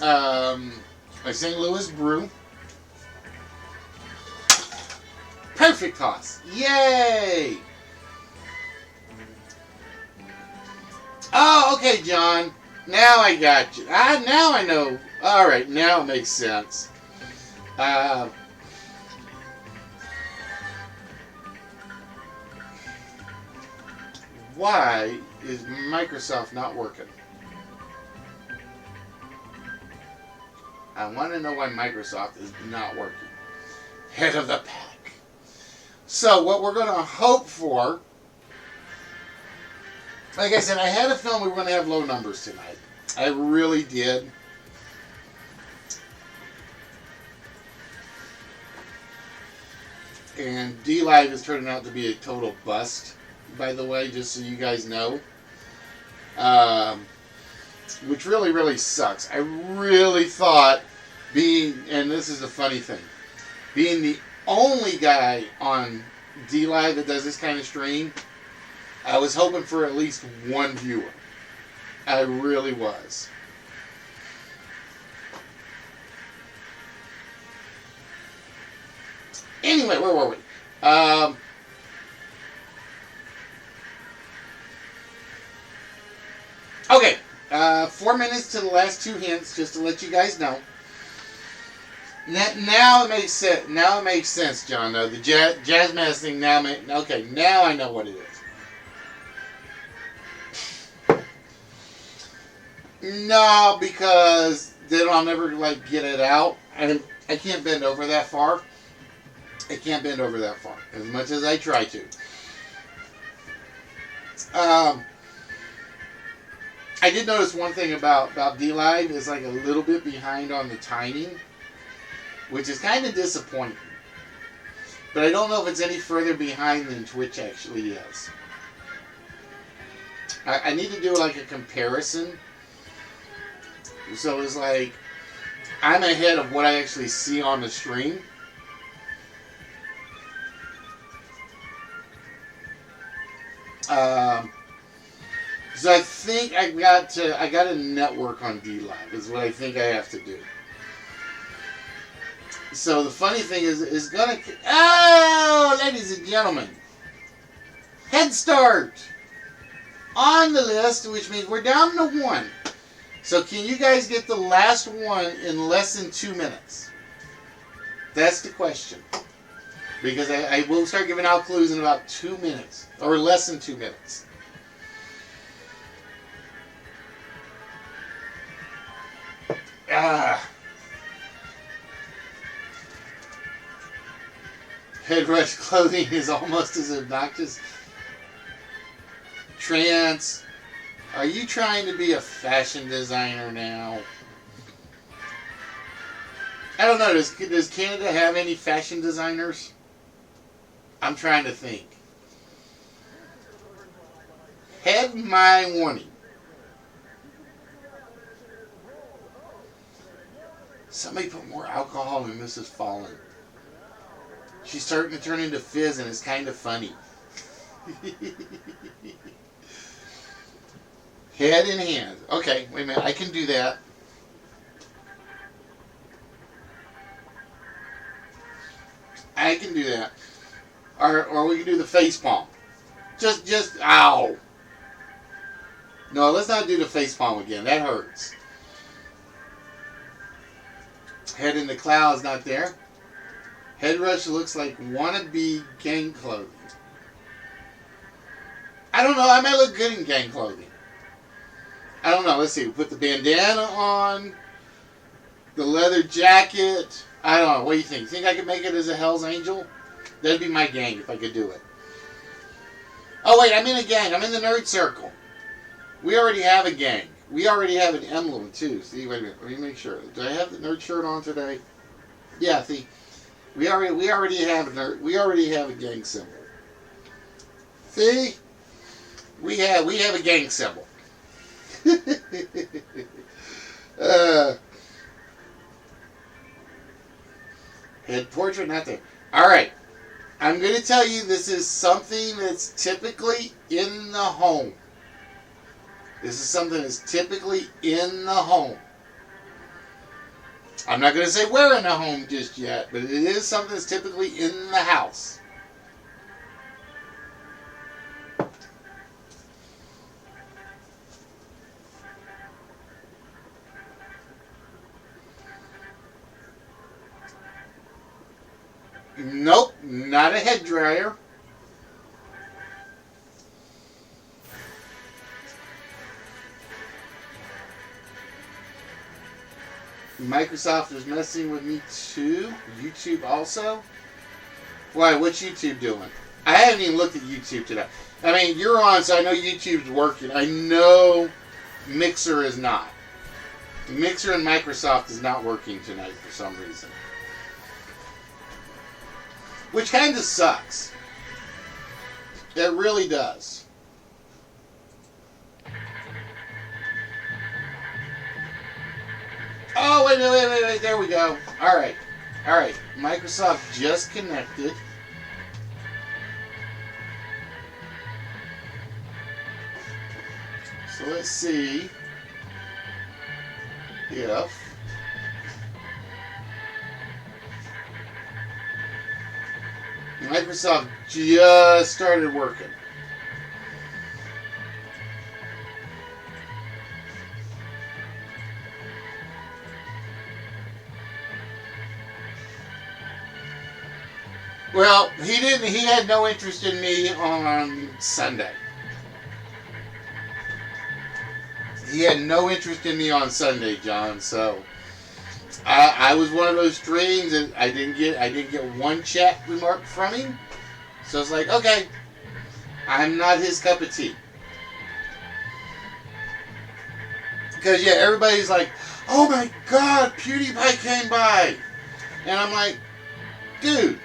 A St. Louis brew. Perfect toss. Yay! Oh, okay, John. Now I got you. Now I know. All right, now it makes sense. Why is Microsoft not working? I want to know why Microsoft is not working. Head of the pack. So what we're going to hope for, like I said, I had a feeling we were going to have low numbers tonight. I really did. And D-Live is turning out to be a total bust, by the way, just so you guys know. Which really, really sucks. I really thought and this is the funny thing, being the only guy on D-Live that does this kind of stream, I was hoping for at least one viewer. I really was. Anyway, where were we? Okay, 4 minutes to the last two hints, just to let you guys know. Now it makes sense. Now it makes sense, John. Though the jazz mask thing now okay. Now I know what it is. No, because then I'll never get it out, and I can't bend over that far. I can't bend over that far as much as I try to. I did notice one thing about D-Live is like a little bit behind on the timing, which is kind of disappointing. But I don't know if it's any further behind than Twitch actually is. I need to do like a comparison. So it's like I'm ahead of what I actually see on the stream. So I think I got to network on D-Live is what I think I have to do. So the funny thing is ladies and gentlemen, Head Start on the list, which means we're down to one. So can you guys get the last one in less than 2 minutes? That's the question. Because I will start giving out clues in about 2 minutes, or less than 2 minutes. Head rush clothing is almost as obnoxious. Trance, are you trying to be a fashion designer now? I don't know, does Canada have any fashion designers? I'm trying to think. Head my warning. Somebody put more alcohol in Mrs. Fallen. She's starting to turn into fizz and it's kind of funny. Head in hand. Okay, wait a minute. I can do that. I can do that. Or we can do the face palm. Just, ow. No, let's not do the face palm again. That hurts. Head in the clouds, not there. Head rush looks like wannabe gang clothing. I don't know. I might look good in gang clothing. I don't know. Let's see. We put the bandana on. The leather jacket. I don't know. What do you think? You think I could make it as a Hell's Angel? That'd be my gang if I could do it. Oh, wait. I'm in a gang. I'm in the nerd circle. We already have a gang. We already have an emblem, too. See, wait a minute. Let me make sure. Do I have the nerd shirt on today? Yeah, see. We already have a gang symbol. See? We have a gang symbol. Head portrait, not there. Alright. I'm going to tell you this is something that's typically in the home. This is something that's typically in the home. I'm not going to say where in the home just yet, but it is something that's typically in the house. Nope, not a head dryer. Microsoft is messing with me too. YouTube also. Why? What's YouTube doing? I haven't even looked at YouTube today. I mean, you're on, so I know YouTube's working. I know Mixer is not. Mixer and Microsoft is not working tonight for some reason. Which kind of sucks. It really does. Oh, wait. There we go. All right. Microsoft just connected. So let's see if Microsoft just started working. Well, he didn't. He had no interest in me on Sunday. He had no interest in me on Sunday, John. So I was one of those streams, and I didn't get one chat remark from him. So it's like, okay, I'm not his cup of tea. Because yeah, everybody's like, oh my God, PewDiePie came by, and I'm like, dude.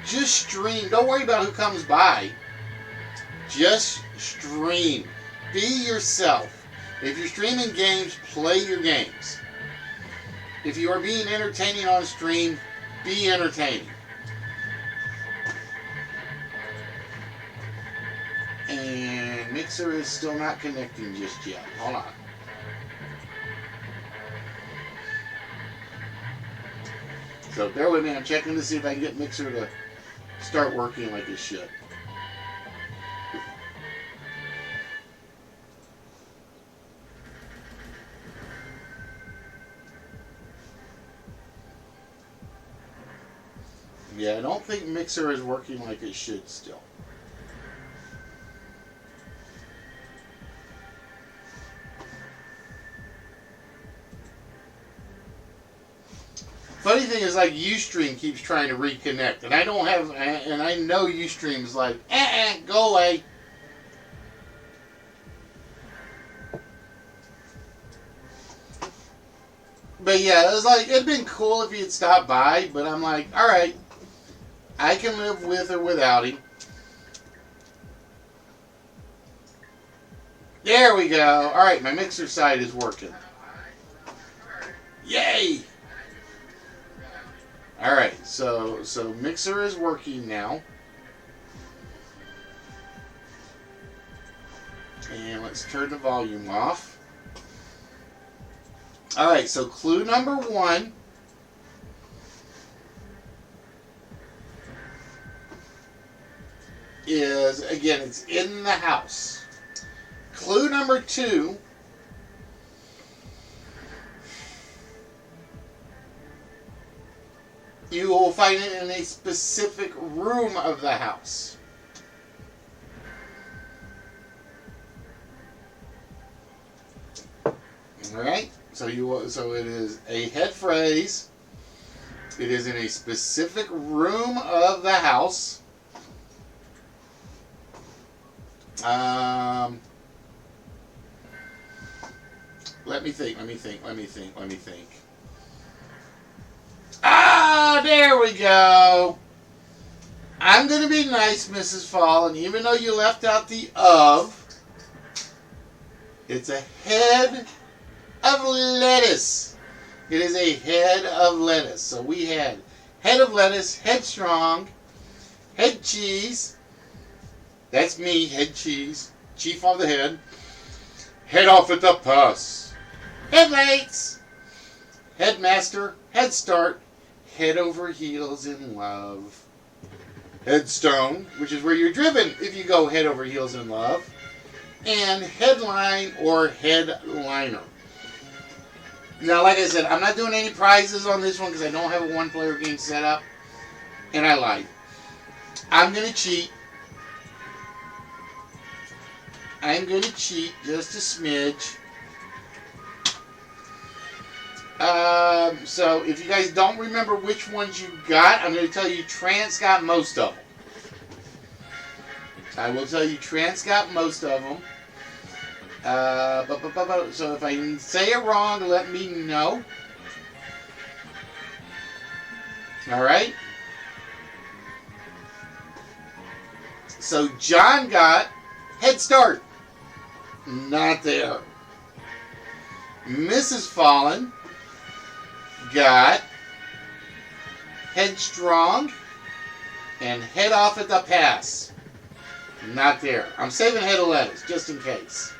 Just stream. Don't worry about who comes by. Just stream. Be yourself. If you're streaming games, play your games. If you are being entertaining on stream, be entertaining. And Mixer is still not connecting just yet. Hold on. So bear with me. I'm checking to see if I can get Mixer to start working like it should. Yeah, I don't think Mixer is working like it should still. Funny thing is, like, Ustream keeps trying to reconnect, and I don't have, and I know Ustream's like, go away. But yeah, it was like, it'd been cool if he had stopped by, but I'm like, alright, I can live with or without him. There we go. Alright, my Mixer side is working. Yay! Alright, so Mixer is working now. And let's turn the volume off. Alright, so clue number 1. because, again, it's in the house. Clue number 2. You will find it in a specific room of the house. Alright? So it is a head phrase. It is in a specific room of the house. Let me think. Ah, there we go. I'm going to be nice, Mrs. Fallen, even though you left out the of. It's a head of lettuce. It is a head of lettuce. So we had head of lettuce, headstrong, head cheese. That's me, head cheese. Chief of the head. Head off at the pass. Headlights. Headmaster, head start, head over heels in love. Headstone, which is where you're driven if you go head over heels in love. And headline or headliner. Now, like I said, I'm not doing any prizes on this one because I don't have a one-player game set up. And I lied. I'm going to cheat. I'm going to cheat just a smidge. So, if you guys don't remember which ones you got, I'm going to tell you Trance got most of them. I will tell you Trance got most of them. So if I say it wrong, let me know. Alright? So John got Head Start. Not there. Mrs. Fallen got Headstrong and Head Off at the Pass. Not there. I'm saving head of lettuce just in case.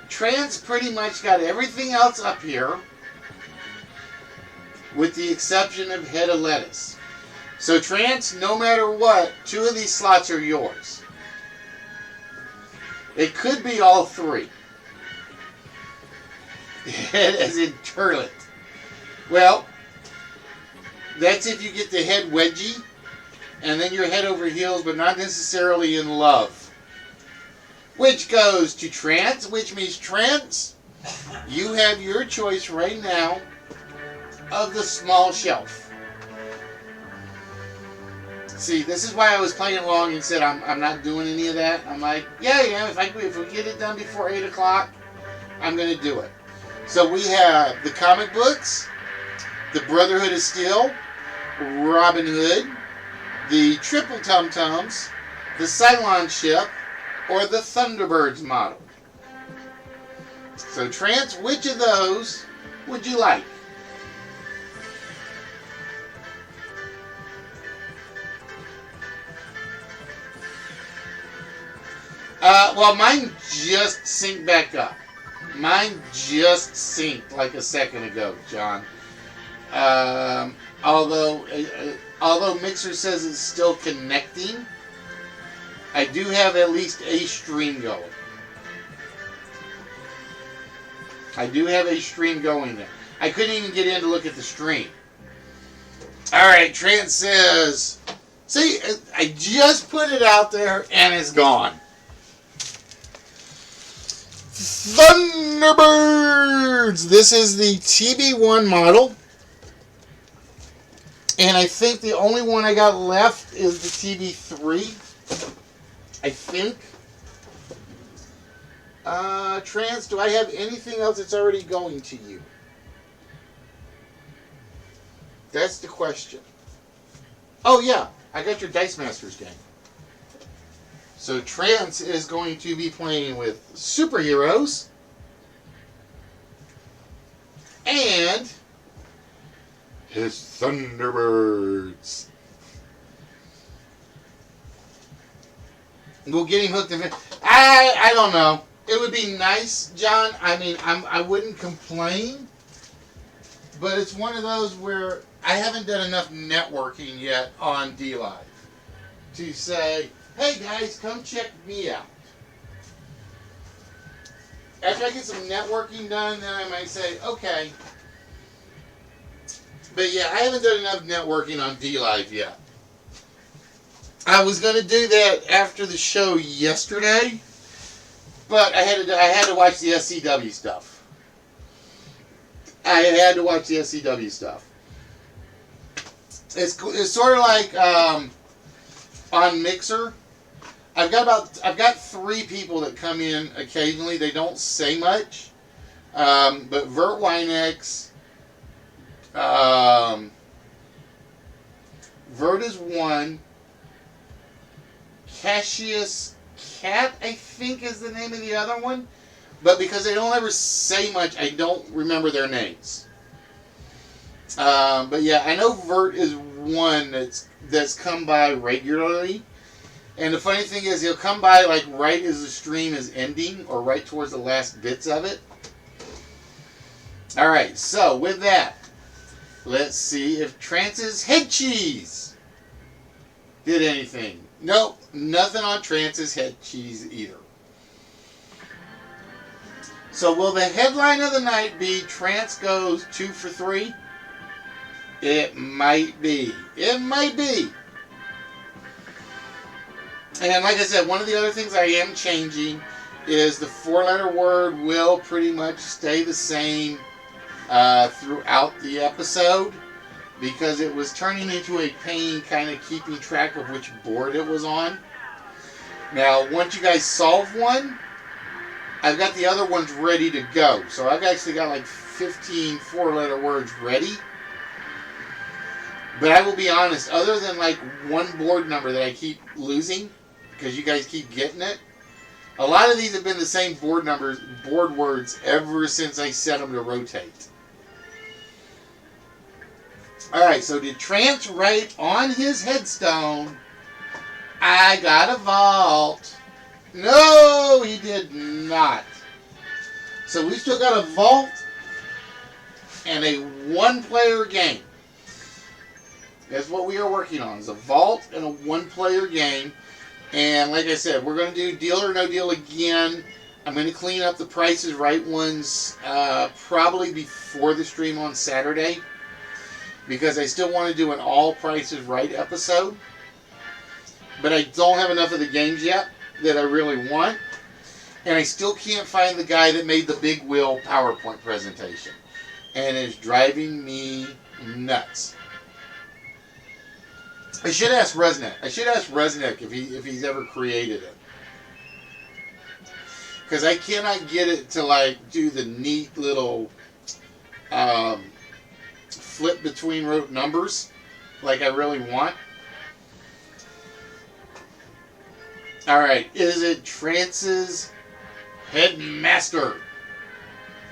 Trance pretty much got everything else up here with the exception of head of lettuce. So Trance, no matter what, 2 of these slots are yours. It could be all 3. Head as in turlet. Well, that's if you get the head wedgie and then you're head over heels, but not necessarily in love. Which goes to Trance, which means Trance, you have your choice right now of the small shelf. See, this is why I was playing along and said I'm not doing any of that. I'm like, yeah, if we get it done before 8 o'clock, I'm going to do it. So we have the comic books, the Brotherhood of Steel, Robin Hood, the Triple Tum Tums, the Cylon Ship, or the Thunderbirds model. So Trance, which of those would you like? Well, mine just synced back up. Mine just synced like a second ago, John. Although Mixer says it's still connecting, I do have at least a stream going. I do have a stream going there. I couldn't even get in to look at the stream. Alright, Trent says, see, I just put it out there and it's gone. Thunderbirds! This is the TB1 model. And I think the only one I got left is the TB3. I think. Trance, do I have anything else that's already going to you? That's the question. Oh yeah, I got your Dice Masters game. So Trance is going to be playing with superheroes and his Thunderbirds. We'll get him hooked in. I don't know. It would be nice, John. I mean, I wouldn't complain, but it's one of those where I haven't done enough networking yet on DLive. to say, hey guys, come check me out. After I get some networking done, then I might say, okay. But yeah, I haven't done enough networking on D-Live yet. I was going to do that after the show yesterday, but I had to watch the SCW stuff. I had to watch the SCW stuff. It's sort of like on Mixer. I've got 3 people that come in occasionally. They don't say much, but Vert Winex, Vert is one. Cassius Cat, I think, is the name of the other one. But because they don't ever say much, I don't remember their names. But yeah, I know Vert is one that's come by regularly. And the funny thing is, he'll come by like right as the stream is ending, or right towards the last bits of it. Alright, so with that, let's see if Trance's head cheese did anything. Nope, nothing on Trance's head cheese either. So will the headline of the night be Trance goes 2 for 3? It might be. It might be. And like I said, one of the other things I am changing is the 4-letter word will pretty much stay the same throughout the episode, because it was turning into a pain kind of keeping track of which board it was on. Now, once you guys solve one, I've got the other ones ready to go. So I've actually got like 15 4-letter words ready. But I will be honest, other than like one board number that I keep losing, because you guys keep getting it, a lot of these have been the same board words ever since I set them to rotate. Alright, so did Trance write on his headstone, I got a vault? No, he did not. So we still got a vault and a 1-player game. That's what we are working on, is a vault and a 1-player game. And like I said, we're going to do Deal or No Deal again. I'm going to clean up the Price is Right ones probably before the stream on Saturday, because I still want to do an all Price is Right episode. But I don't have enough of the games yet that I really want. And I still can't find the guy that made the Big Wheel PowerPoint presentation. And it's driving me nuts. I should ask Resnick. If he's ever created it. Because I cannot get it to like do the neat little flip between rote numbers like I really want. Alright, is it Trance's Headmaster?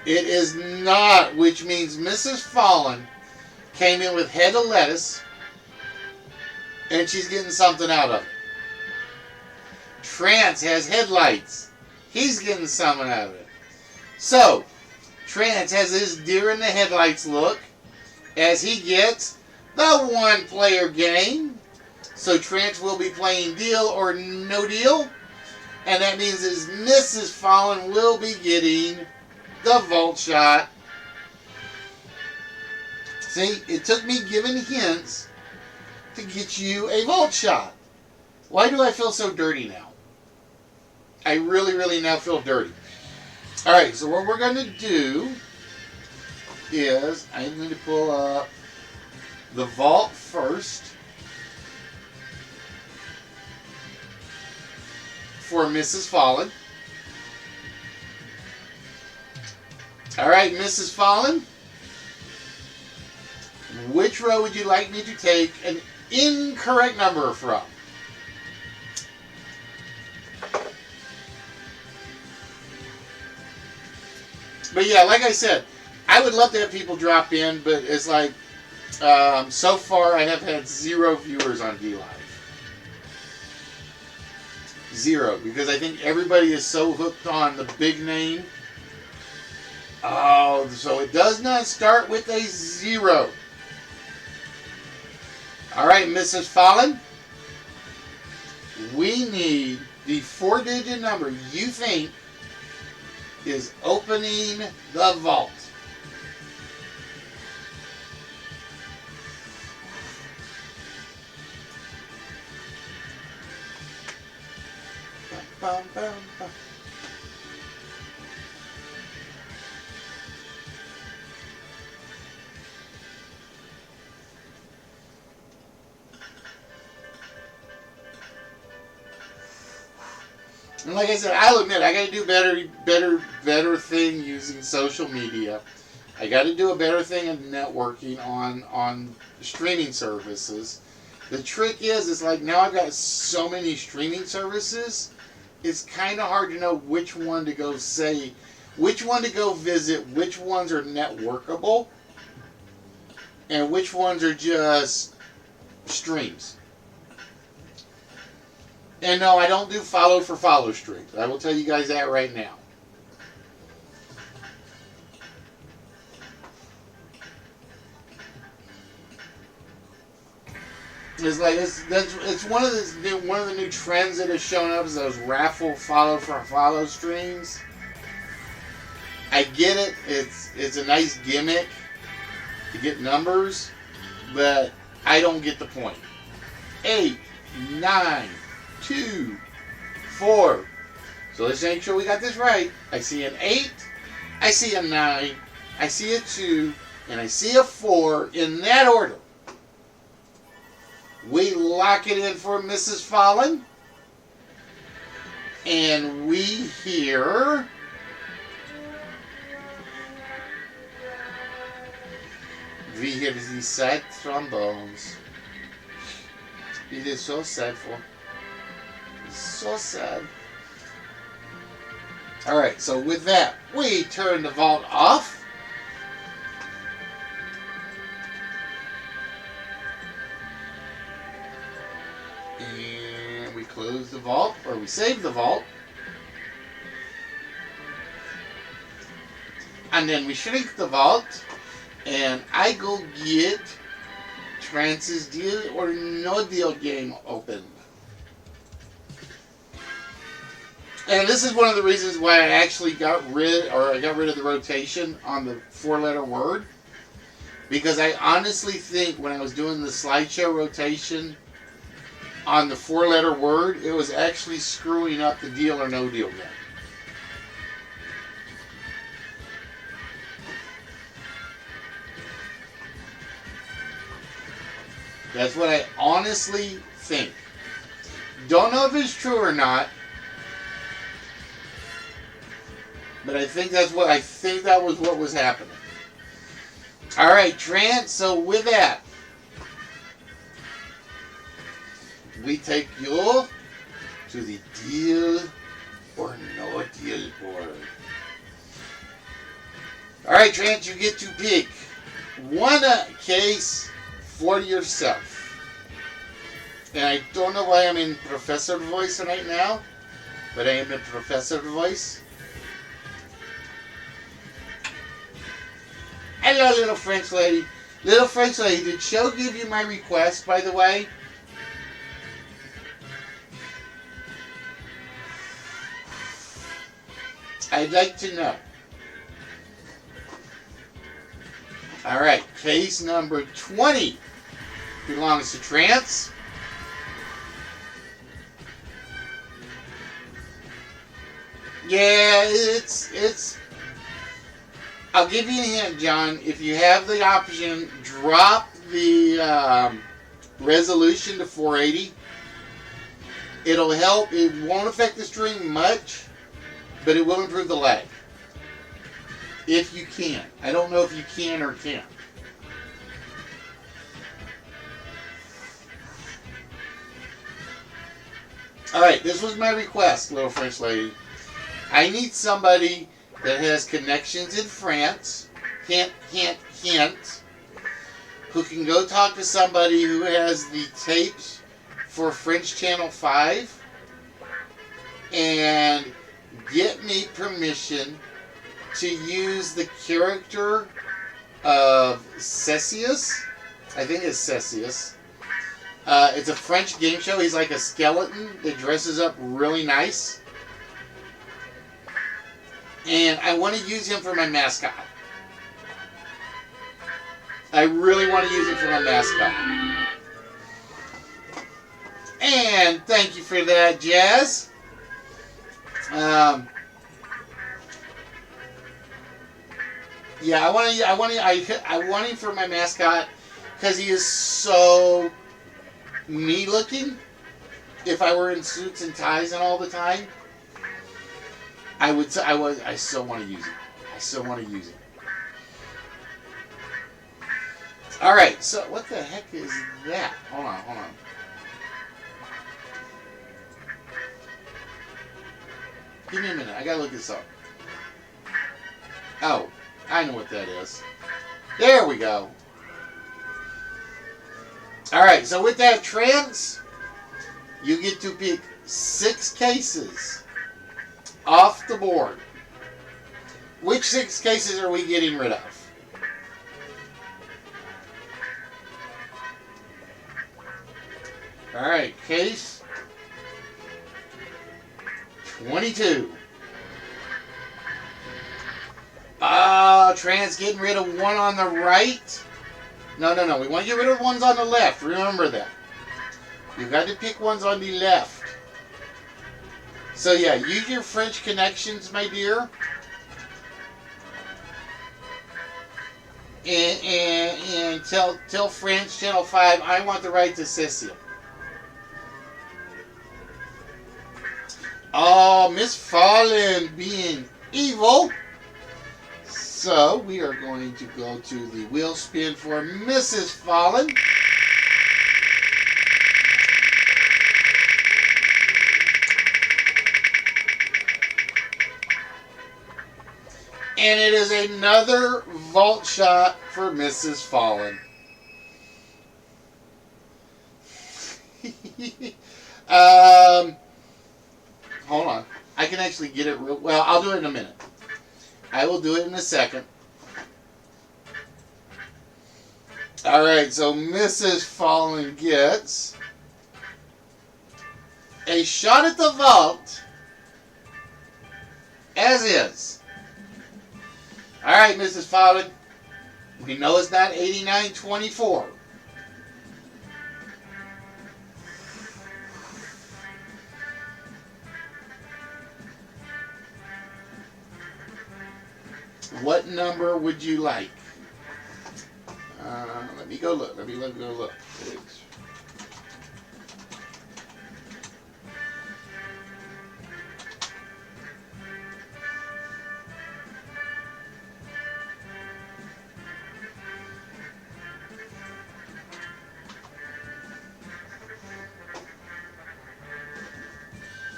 It is not, which means Mrs. Fallen came in with head of lettuce, and she's getting something out of it. Trance has headlights. He's getting something out of it. So, Trance has his deer in the headlights look as he gets the 1-player game. So Trance will be playing Deal or No Deal. And that means his Mrs. Fallen will be getting the Vault Shot. See, it took me giving hints to get you a Vault Shot. Why do I feel so dirty now? I really, really now feel dirty. Alright, so what we're going to do is I'm going to pull up the Vault first for Mrs. Fallen. Alright, Mrs. Fallen. Which row would you like me to take an incorrect number from? But yeah, like I said, I would love to have people drop in, but it's like, so far I have had 0 viewers on D-Live. 0, because I think everybody is so hooked on the big name. Oh, so it does not start with a 0. Alright, Mrs. Fallen. We need the 4-digit number you think is opening the vault. Bum, bum, bum. And like I said, I'll admit I got to do better thing using social media. I got to do a better thing in networking on streaming services. The trick is like now I've got so many streaming services. It's kind of hard to know which one to go which one to go visit, which ones are networkable, and which ones are just streams. And no, I don't do follow for follow streams. I will tell you guys that right now. It's one of the new trends that has shown up is those raffle follow for follow streams. I get it. It's a nice gimmick to get numbers, but I don't get the point. 8, 9, 2, 4. So let's make sure we got this right. I see an 8, I see a 9, I see a 2, and I see a 4 in that order. We lock it in for Mrs. Fallen. And we hear the sad trombones. It is so sad It's so sad. Alright, so with that, we turn the vault off. And we close the vault, or we save the vault. And then we shrink the vault. And I go get Trance's Deal or No Deal game opened. And this is one of the reasons why I actually got rid of the rotation on the 4-letter word. Because I honestly think when I was doing the slideshow rotation on the 4-letter word, it was actually screwing up the Deal or No Deal game. That's what I honestly think. Don't know if it's true or not, but I think that was what was happening. All right, Trance. So with that, we take you to the Deal or No Deal board. All right, Trance. You get to pick one case for yourself. And I don't know why I'm in professor voice right now, but I am in professor voice. Hello, little French lady. Little French lady, did Joe give you my request, by the way? I'd like to know. Alright, case number 20 belongs to Trance. Yeah, it's I'll give you a hint, John. If you have the option, drop the resolution to 480. It'll help. It won't affect the stream much, but it will improve the lag. If you can. I don't know if you can or can't. Alright, this was my request, little French lady. I need somebody that has connections in France, hint, who can go talk to somebody who has the tapes for French Channel 5 and get me permission to use the character of Cesius. I think it's Cesius. It's a French game show. He's like a skeleton that dresses up really nice. And I want to use him for my mascot. I really want to use him for my mascot. And thank you for that, Jazz. Yeah, I want him for my mascot because he is so me looking. If I were in suits and ties and all the time, I still want to use him. I still want to use him. All right, so what the heck is that? Hold on. Give me a minute. I gotta look this up. Oh, I know what that is. There we go. All right, so with that trance, you get to pick 6 cases off the board. Which 6 cases are we getting rid of? All right, case 22. Trans getting rid of one on the right. No. We want to get rid of ones on the left. Remember that. You've got to pick ones on the left. So yeah, use your French connections, my dear. And tell French Channel 5 I want the right to Cecil. Oh, Miss Fallen being evil. So we are going to go to the wheel spin for Mrs. Fallen. And it is another vault shot for Mrs. Fallen. Hold on. I can actually get it real well. I'll do it in a minute. I will do it in a second. Alright, so Mrs. Fallen gets a shot at the vault as is. Alright, Mrs. Fallen. We know it's not 89-24. What number would you like? Let me go look.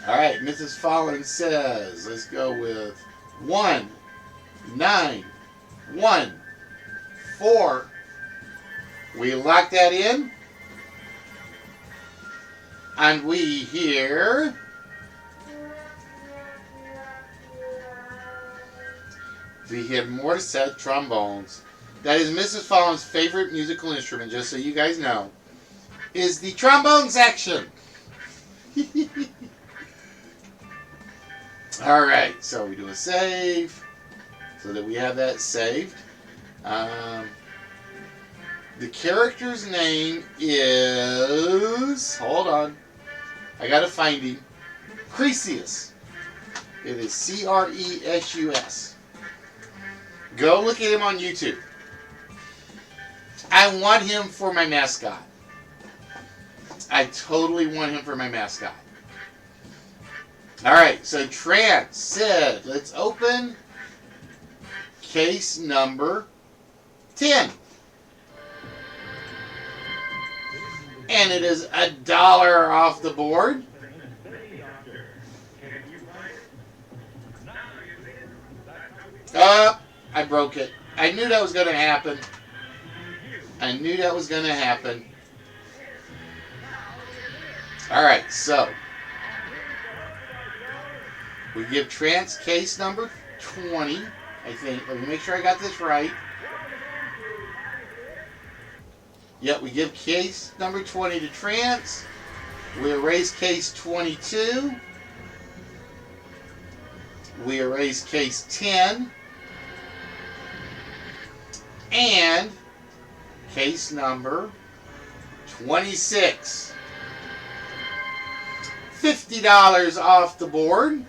All right, Mrs. Fallen says, let's go with 1, 9, 1, 4. We lock that in. And we hear Morissette trombones. That is Mrs. Fallen's favorite musical instrument, just so you guys know, is the trombone section. Alright, so we do a save so that we have that saved. The character's name is, hold on, I gotta find him, Creseus. It is Cresus. Go look at him on YouTube. I want him for my mascot. I totally want him for my mascot. Alright, so Trance said, let's open case number 10. And it is $1 off the board. I broke it. I knew that was going to happen. Alright, so we give Trance case number 20, I think. Let me make sure I got this right. Yep, we give case number 20 to Trance. We erase case 22. We erase case 10. And case number 26. $50 off the board.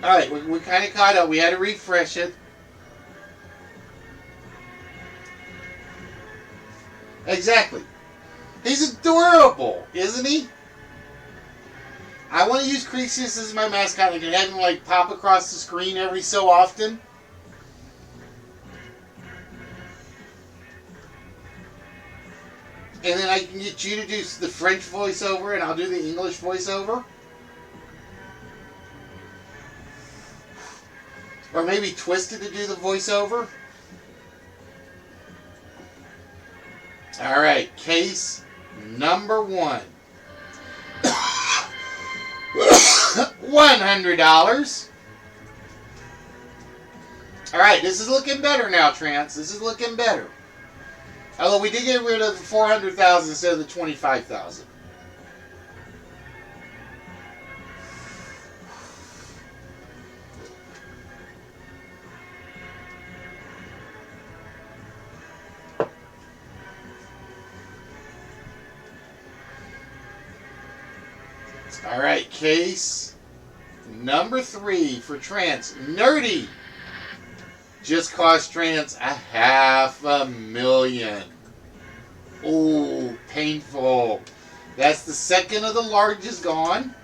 Alright, we're kind of caught up. We had to refresh it. Exactly. He's adorable, isn't he? I want to use Creasius as my mascot. I can have him like pop across the screen every so often. And then I can get you to do the French voiceover and I'll do the English voiceover. Or maybe Twisted to do the voiceover. Alright, case number 1. $100. Alright, this is looking better now, Trance. This is looking better. Although we did get rid of the 400,000 instead of the 25,000. Alright, case number 3 for Trance. Nerdy just cost Trance $500,000. Oh, painful. That's the second of the largest gone.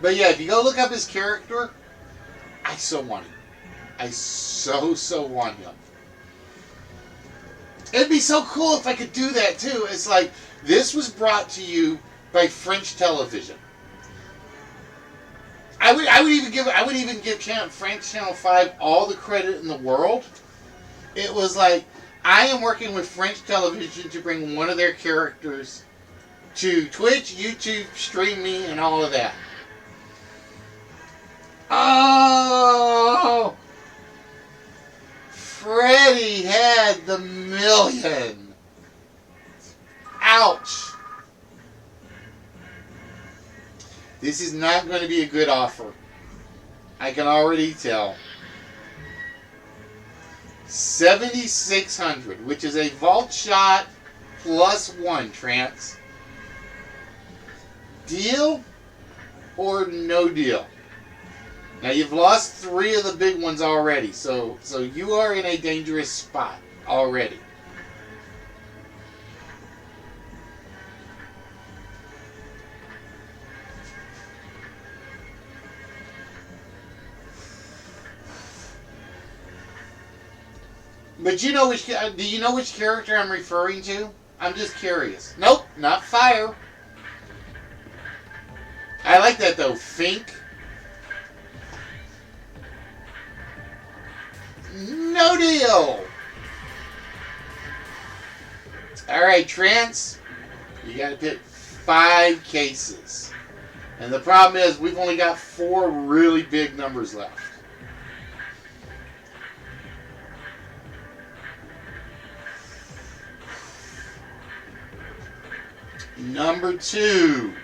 But yeah, if you go look up his character, I so want him. I so want him. It'd be so cool if I could do that too. It's like, this was brought to you by French television. I would even give French Channel 5 all the credit in the world. It was like, I am working with French television to bring one of their characters to Twitch, YouTube, Stream Me, and all of that. Oh! Freddie had the million. Ouch. This is not going to be a good offer. I can already tell. 7,600, which is a vault shot +1, Trance. Deal or no deal? Now you've lost 3 of the big ones already, so you are in a dangerous spot already. But do you know which character I'm referring to? I'm just curious. Nope, not Fire. I like that though, Fink. No deal. Alright, Trance. You gotta pick 5 cases. And the problem is, we've only got 4 really big numbers left. Number 2,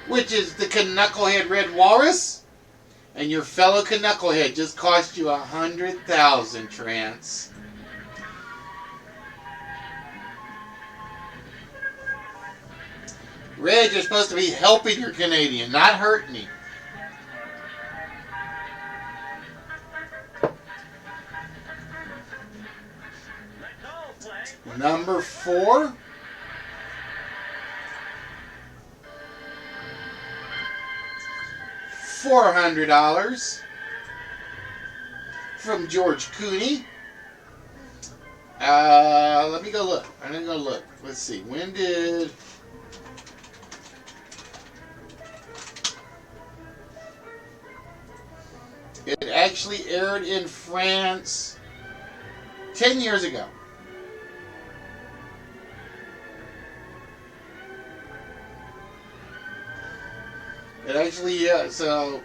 which is the Knucklehead Red Walrus. And your fellow Knucklehead just cost you 100,000, Trance. Red, you're supposed to be helping your Canadian, not hurting him. Number 4. $400 from George Cooney. Let me go look. I'm gonna go look. Let's see. When did it actually aired in France? 10 years ago. It actually, so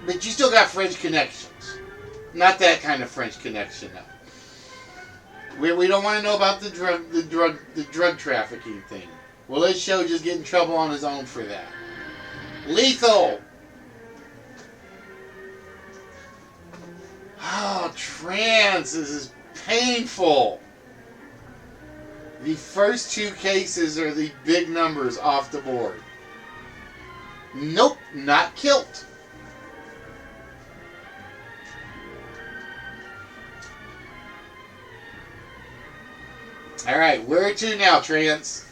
But you still got French connections. Not that kind of French connection, though. We don't want to know about the drug trafficking thing. Will this show just get in trouble on his own for that? Lethal. Oh, trans. This is painful. The first two cases are the big numbers off the board. Nope, not kilt. All right, where to now, trans?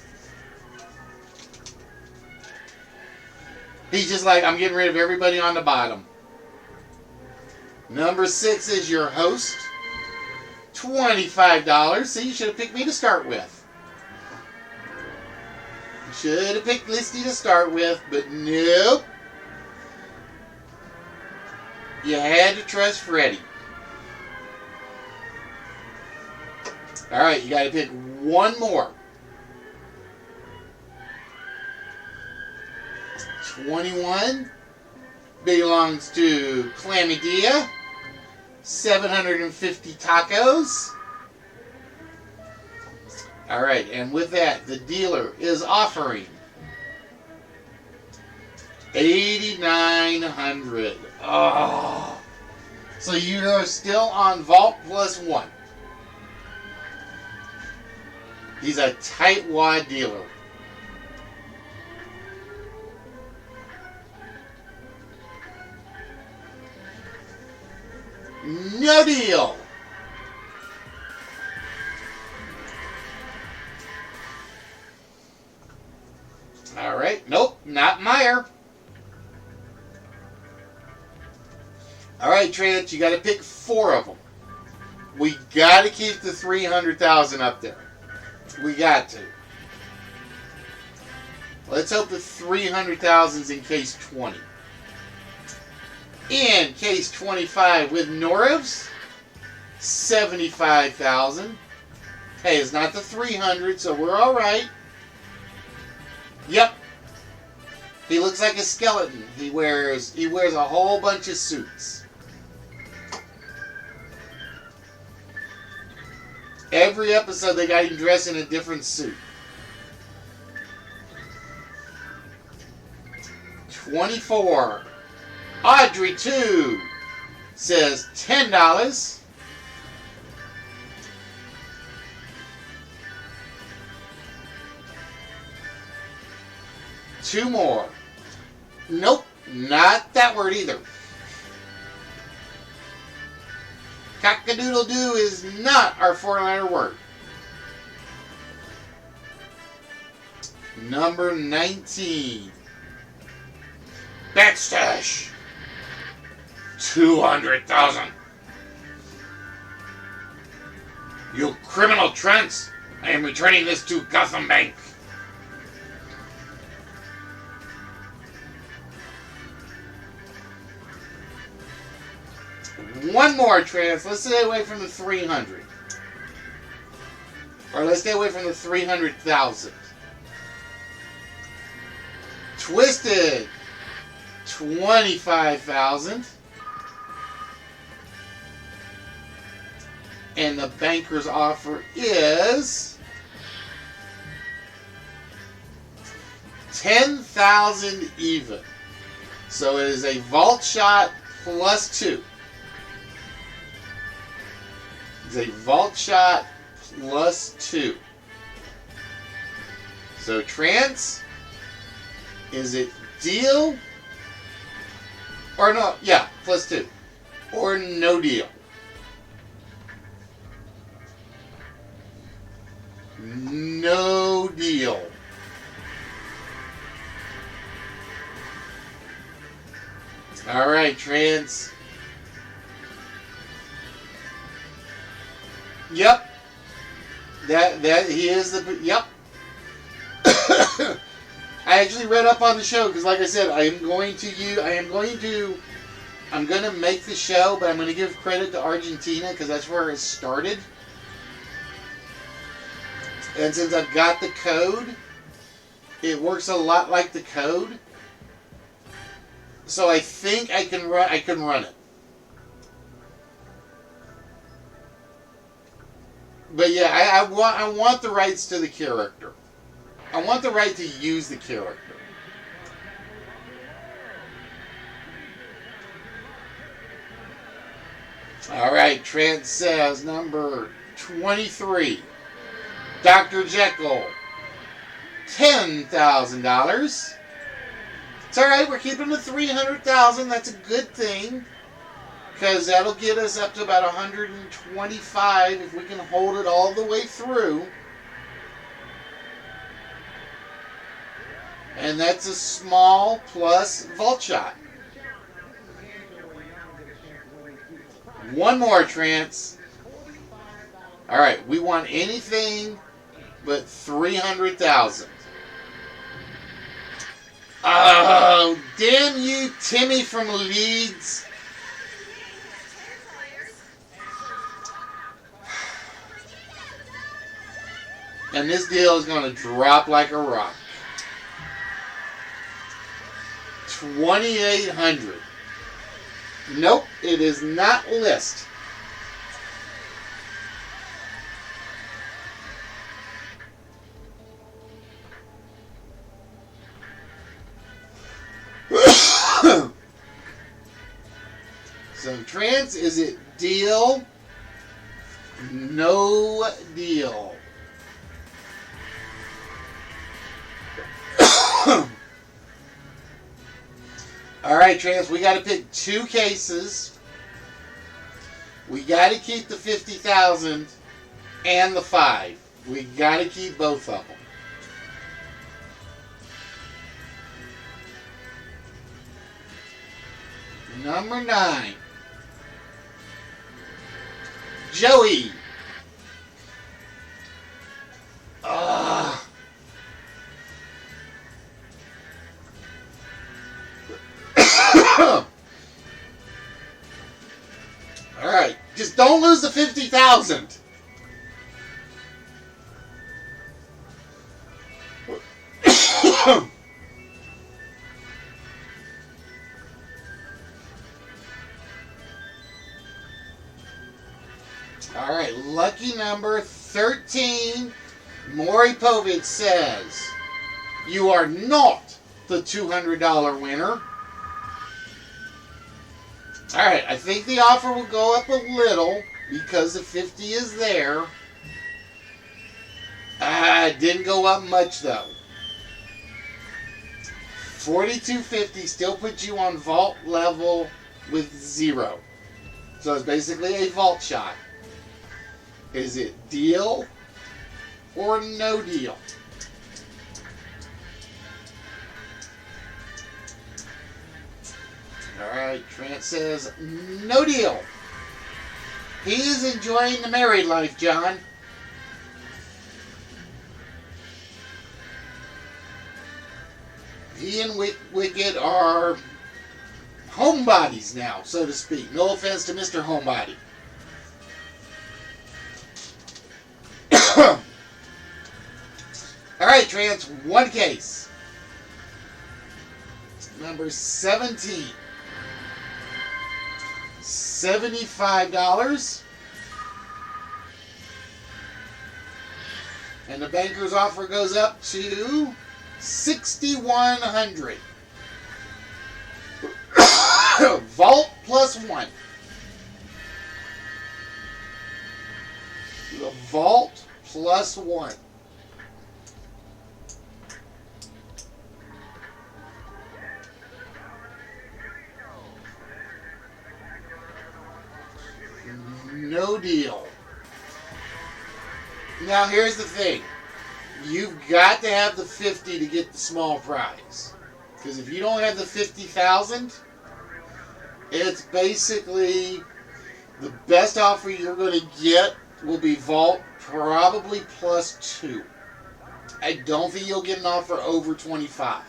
He's just like, I'm getting rid of everybody on the bottom. Number 6 is your host. $25. So you should have picked me to start with. Should have picked Listy to start with, but nope. You had to trust Freddie. Alright, you got to pick one more. 21 belongs to Chlamydia. 750 tacos. Alright, and with that, the dealer is offering $8,900. Oh. So you are still on Vault plus 1. He's a tight wad dealer. No deal. All right. Nope, not Meyer. All right, Trent, you got to pick 4 of them. We got to keep the 300,000 up there. We got to. Let's hope the 300,000's in case 20. In case 25 with Norevs, 75,000. Hey, it's not the 300, so we're all right. Yep. He looks like a skeleton. He wears a whole bunch of suits. Every episode they got him dressed in a different suit. 24. Audrey 2 says $10. Two more. Nope, not that word either. Cock-a-doodle-doo is not our 4-letter word. Number 19. Backstash. 200,000. You criminal Trent! I am returning this to Gotham Bank. One more, Trans. Let's stay away from the 300. Or let's stay away from the 300,000. Twisted. 25,000. And the banker's offer is 10,000 even. So it is a vault shot plus 2. It's a vault shot plus 2. So Trance, is it deal or no? Yeah, plus 2. Or no deal. No deal. All right, Trans. Yep. That he is the yep. I actually read up on the show because, like I said, I'm going to make the show, but I'm going to give credit to Argentina because that's where it started. And since I've got the code, it works a lot like the code. So I think I can run it. But yeah, I want the rights to the character. I want the right to use the character. All right, Trent says number 23, Dr. Jekyll, $10,000. It's all right. We're keeping the 300,000. That's a good thing because that'll get us up to about 125 if we can hold it all the way through. And that's a small plus vault shot. One more, Trance. All right, we want anything but 300,000. Oh, damn you, Timmy from Leeds. And this deal is going to drop like a rock. 2,800. Nope, it is not list. So, Trance, is it deal? No deal. All right, Trance, we got to pick two cases. We got to keep the 50,000 and the 5. We got to keep both of them. Number 9. Joey. All right, just don't lose the 50,000. All right, lucky number 13. Maury Povich says, you are not the $200 winner. All right, I think the offer will go up a little because the 50 is there. It didn't go up much though. 4250 still puts you on vault level with 0. So it's basically a vault shot. Is it deal or no deal? Alright, Trent says no deal. He is enjoying the married life, John. He and Wicked are homebodies now, so to speak. No offense to Mr. Homebody. Alright, Trance, one case. Number 17. $75. And the banker's offer goes up to $6,100. Vault plus 1. The vault plus 1. No deal. Now here's the thing. You've got to have the 50 to get the small prize. Because if you don't have the 50,000, it's basically the best offer you're going to get will be vault probably plus 2. I don't think you'll get an offer over 25.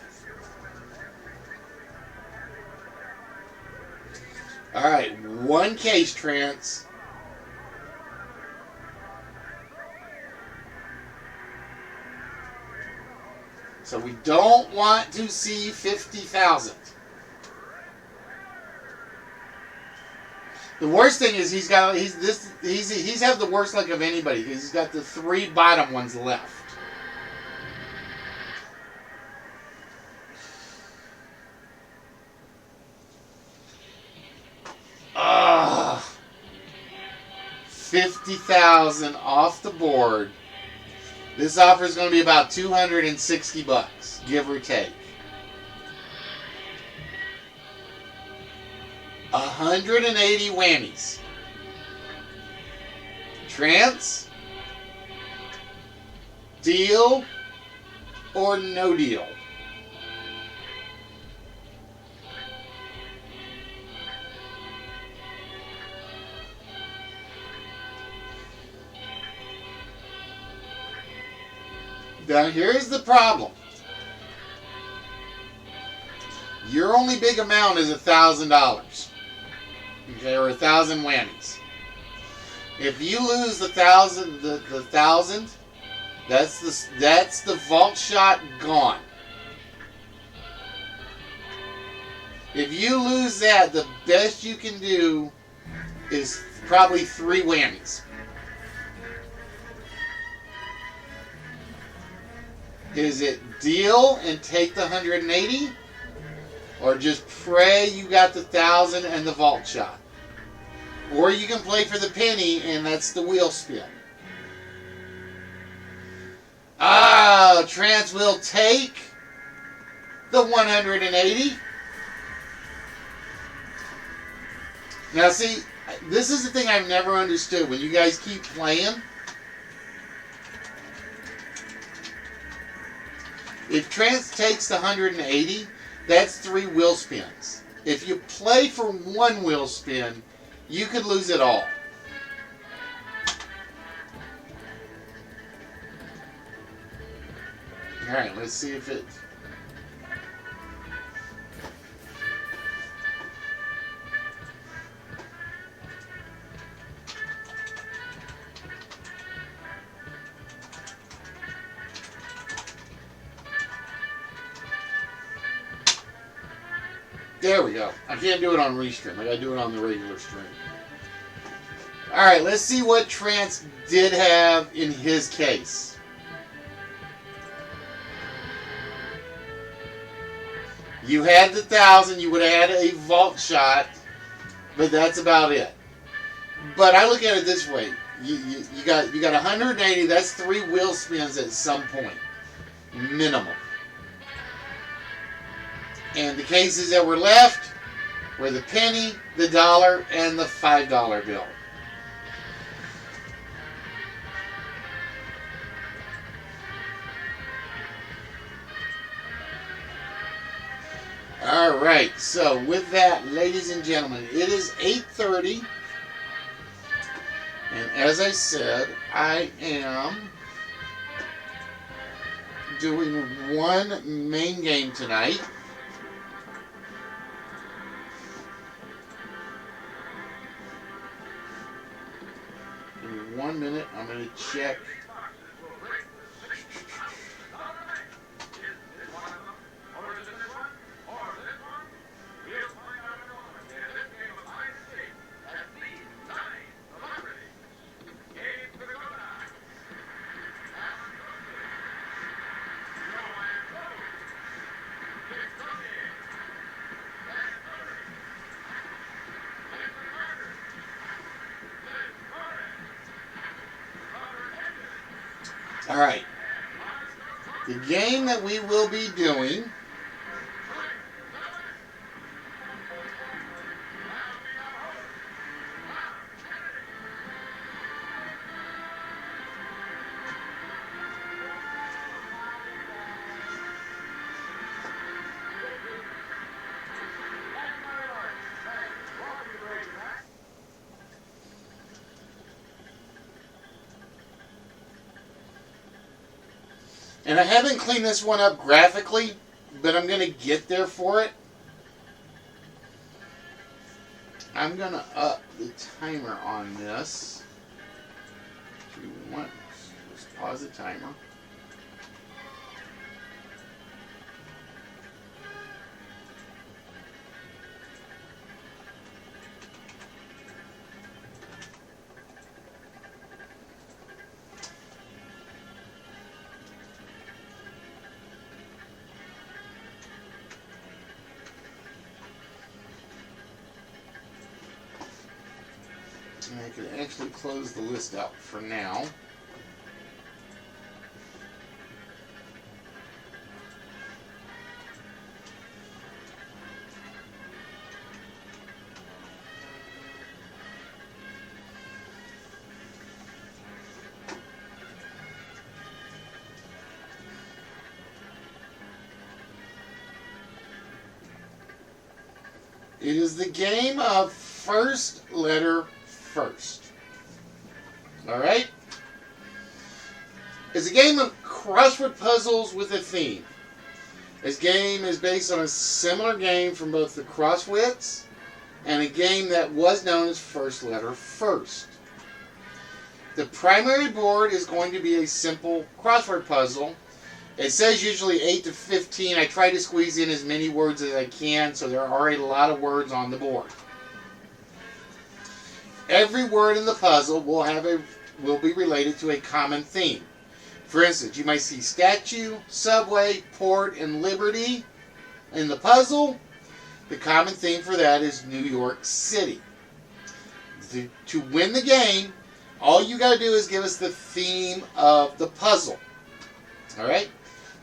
Alright, one case, Trance. So we don't want to see 50,000. The worst thing is he's had the worst luck of anybody because he's got the 3 bottom ones left. Ugh. 50,000 off the board. This offer is going to be about $260, give or take. 180 whammies. Trance, deal, or no deal? Now here's the problem. Your only big amount is $1,000. Okay, or 1,000 whammies. If you lose the thousand, that's the vault shot gone. If you lose that, the best you can do is probably 3 whammies. Is it deal and take the 180? Or just pray you got the 1,000 and the vault shot? Or you can play for the penny and that's the wheel spin. Trance will take the 180. Now see, this is the thing I've never understood. When you guys keep playing, if Trance takes the 180, that's 3 wheel spins. If you play for 1 wheel spin, you could lose it all. Alright, let's see if it... There we go. I can't do it on restream. I gotta do it on the regular stream. Alright, let's see what Trance did have in his case. You had the 1,000, you would have had a vault shot, but that's about it. But I look at it this way. You got 180, that's 3 wheel spins at some point. Minimum. And the cases that were left were the penny, the dollar, and the $5 bill. Alright, so with that, ladies and gentlemen, it is 8:30. And as I said, I am doing 1 main game tonight. Give me 1 minute, I'm going to check. Alright, the game that we will be doing and I haven't cleaned this one up graphically, but I'm going to get there for it. I'm going to up the timer on this. Just pause the timer. And I can actually close the list out for now. It is the game of first letter first. Alright? It's a game of crossword puzzles with a theme. This game is based on a similar game from both the Wits and a game that was known as first letter first. The primary board is going to be a simple crossword puzzle. It says usually 8 to 15. I try to squeeze in as many words as I can, so there are a lot of words on the board. Every word in the puzzle will be related to a common theme. For instance, you might see statue, subway, port, and liberty in the puzzle. The common theme for that is New York City. To win the game, all you got to do is give us the theme of the puzzle. Alright?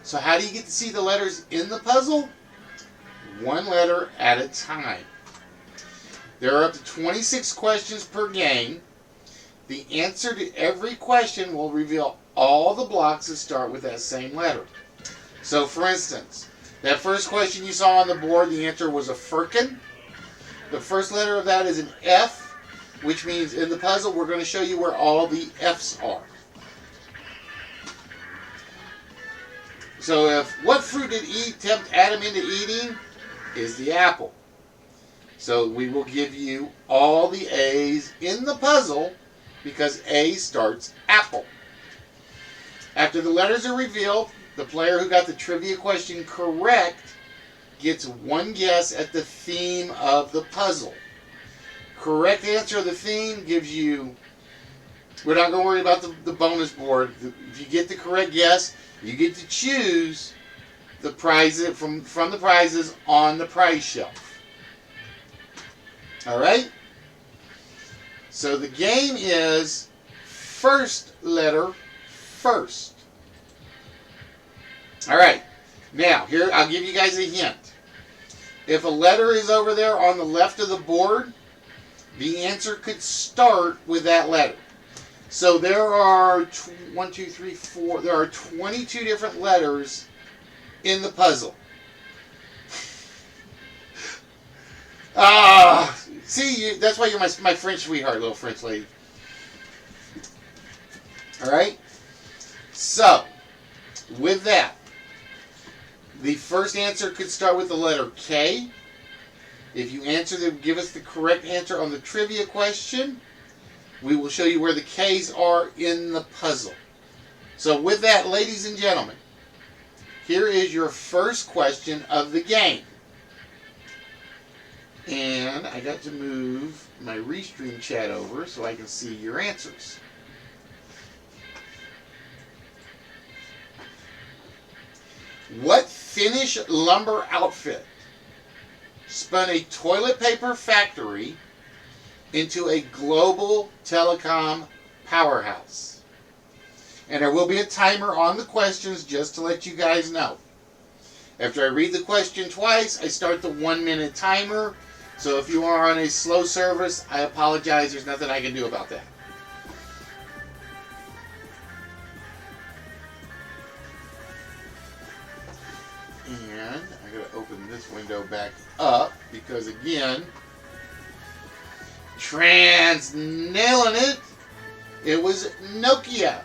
So how do you get to see the letters in the puzzle? One letter at a time. There are up to 26 questions per game. The answer to every question will reveal all the blocks that start with that same letter. So for instance, that first question you saw on the board, the answer was a firkin. The first letter of that is an F, which means in the puzzle we're going to show you where all the F's are. So what fruit did Eve tempt Adam into eating? Is the apple. So we will give you all the A's in the puzzle because A starts apple. After the letters are revealed, the player who got the trivia question correct gets one guess at the theme of the puzzle. Correct answer of the theme gives you, we're not going to worry about the bonus board. If you get the correct guess, you get to choose the prizes from the prizes on the prize shelf. Alright? So the game is first letter first. Alright. Now, here I'll give you guys a hint. If a letter is over there on the left of the board, the answer could start with that letter. So there are 22 different letters in the puzzle. See, that's why you're my French sweetheart, little French lady. Alright? So, with that, the first answer could start with the letter K. If you give us the correct answer on the trivia question, we will show you where the K's are in the puzzle. So with that, ladies and gentlemen, here is your first question of the game. And I got to move my Restream chat over so I can see your answers. What Finnish lumber outfit spun a toilet paper factory into a global telecom powerhouse? And there will be a timer on the questions just to let you guys know. After I read the question twice, I start the 1-minute timer. So if you are on a slow service, I apologize. There's nothing I can do about that. And I gotta open this window back up because again, nailing it. It was Nokia.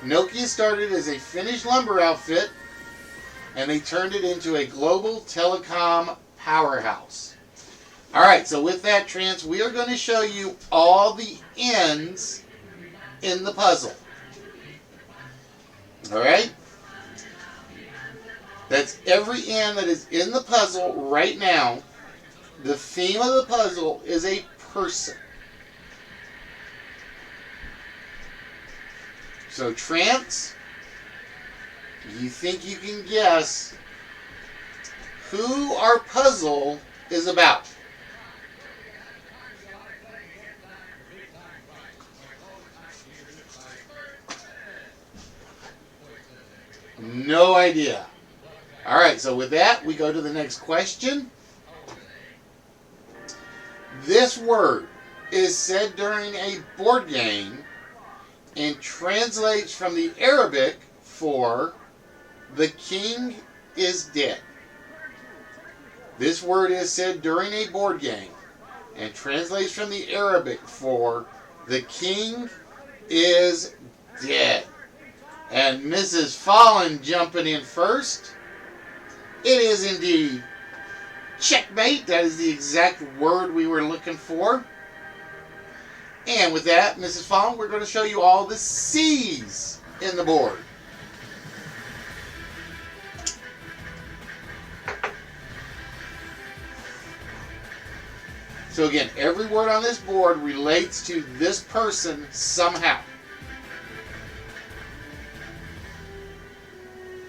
Nokia started as a Finnish lumber outfit and they turned it into a global telecom powerhouse. Alright, so with that, Trance, we are going to show you all the ends in the puzzle. Alright? That's every end that is in the puzzle right now. The theme of the puzzle is a person. So, Trance, you think you can guess who our puzzle is about? No idea. All right, so with that, we go to the next question. This word is said during a board game and translates from the Arabic for "the king is dead." This word is said during a board game and translates from the Arabic for "the king is dead." And Mrs. Fallen jumping in first. It is indeed checkmate. That is the exact word we were looking for. And with that, Mrs. Fallen, we're going to show you all the C's in the board. So again, every word on this board relates to this person somehow.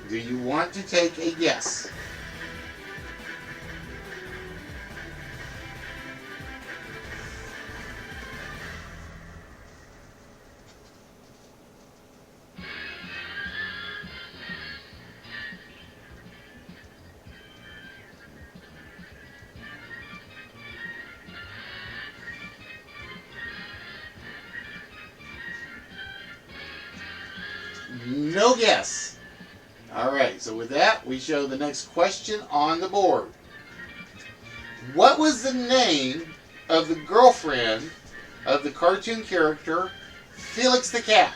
Do you want to take a guess? No guess. All right, so with that, we show the next question on the board. What was the name of the girlfriend of the cartoon character Felix the Cat?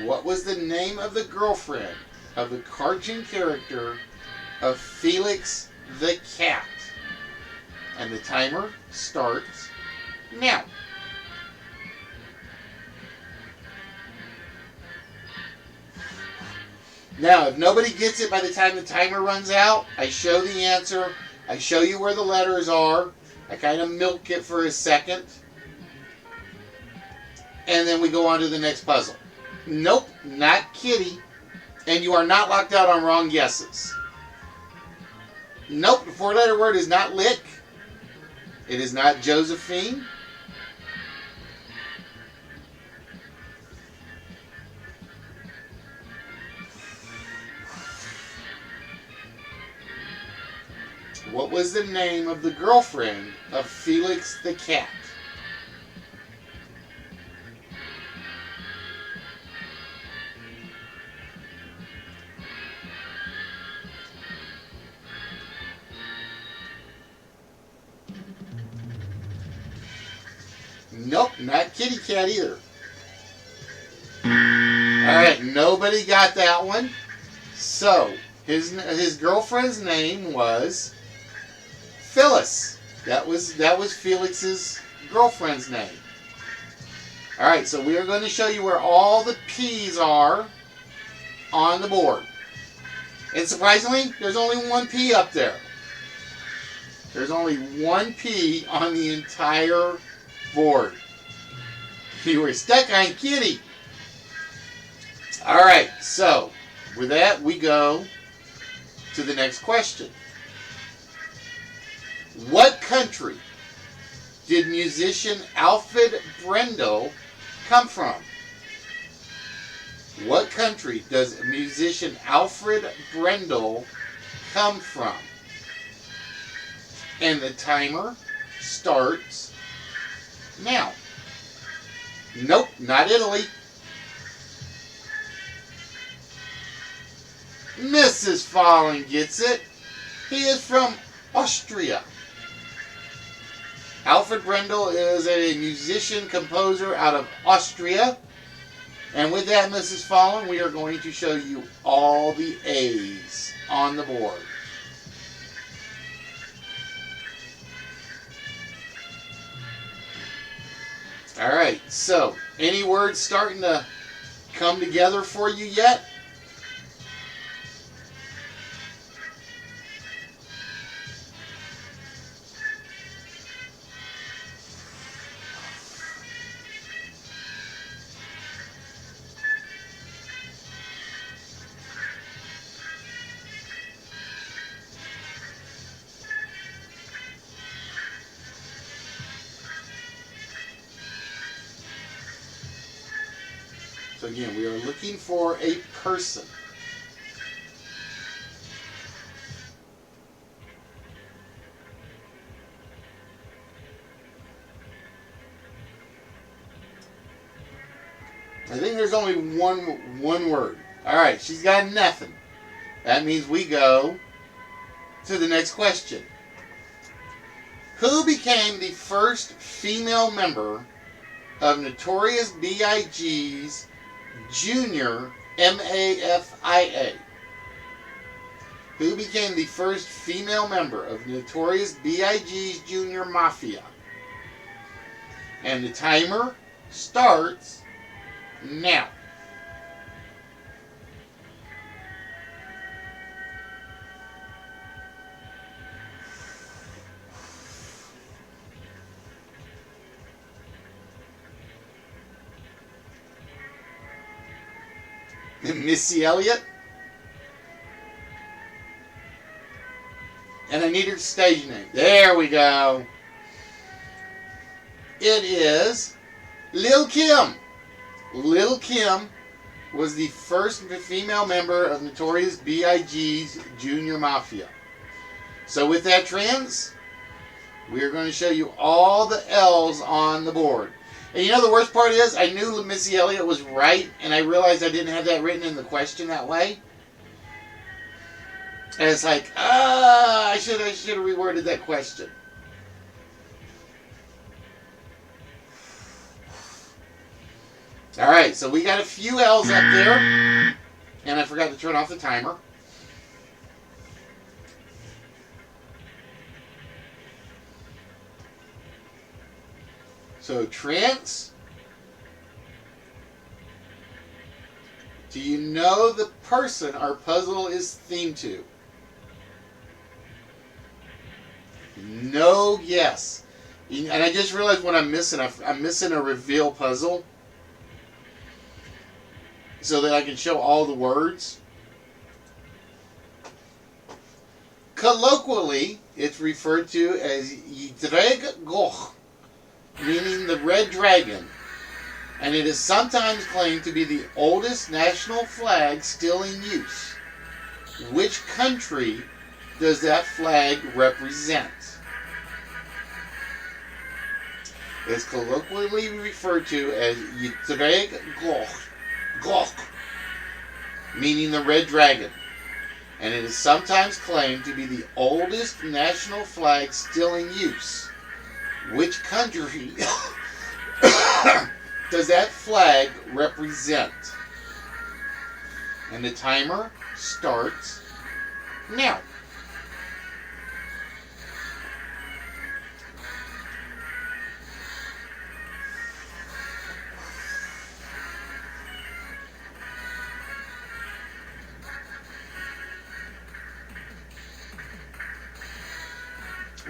What was the name of the girlfriend of the cartoon character of Felix the Cat? And the timer starts now. Now, if nobody gets it by the time the timer runs out, I show the answer. I show you where the letters are. I kind of milk it for a second. And then we go on to the next puzzle. Nope, not Kitty. And you are not locked out on wrong guesses. Nope, the four-letter word is not lick. It is not Josephine. What was the name of the girlfriend of Felix the Cat? Nope, not Kitty Cat either. Alright, nobody got that one. So, his girlfriend's name was Phyllis. That was Felix's girlfriend's name. Alright, so we are going to show you where all the P's are on the board. And surprisingly, there's only one P up there. There's only one P on the entire board. You were stuck on Kitty. Alright, so with that we go to the next question. What country did musician Alfred Brendel come from? What country does musician Alfred Brendel come from? And the timer starts now. Nope, not Italy. Mrs. Fallen gets it. He is from Austria. Alfred Brendel is a musician, composer out of Austria. And with that, Mrs. Fallen, we are going to show you all the A's on the board. Alright, so any words starting to come together for you yet? So again, we are looking for a person. I think there's only one word. All right, she's got nothing. That means we go to the next question. Who became the first female member of Notorious B.I.G.'s Junior MAFIA? Who became the first female member of Notorious B.I.G.'s Junior Mafia? And the timer starts now. Missy Elliott. And I need her stage name. There we go. It is Lil' Kim. Lil' Kim was the first female member of Notorious B.I.G.'s Junior Mafia. So with that, trends, we are going to show you all the L's on the board. And you know the worst part is, I knew Missy Elliott was right, and I realized I didn't have that written in the question that way. And it's like, I should have reworded that question. All right, so we got a few L's up there, and I forgot to turn off the timer. So, Trance, do you know the person our puzzle is themed to? No guess. And I just realized what I'm missing. I'm missing a reveal puzzle so that I can show all the words. Colloquially, it's referred to as Yidreg Goch, meaning the red dragon, and it is sometimes claimed to be the oldest national flag still in use. Which country does that flag represent? It is colloquially referred to as Yidreg Goch, meaning the red dragon, and it is sometimes claimed to be the oldest national flag still in use. Which country does that flag represent? And the timer starts now.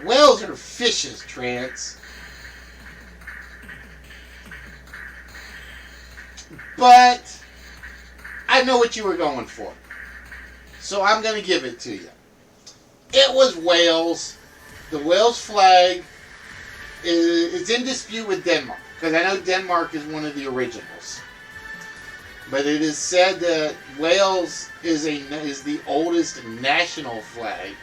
Whales are fishes, Trance. But I know what you were going for, so I'm going to give it to you. It was Wales. The Wales flag is in dispute with Denmark, because I know Denmark is one of the originals. But it is said that Wales is the oldest national flag,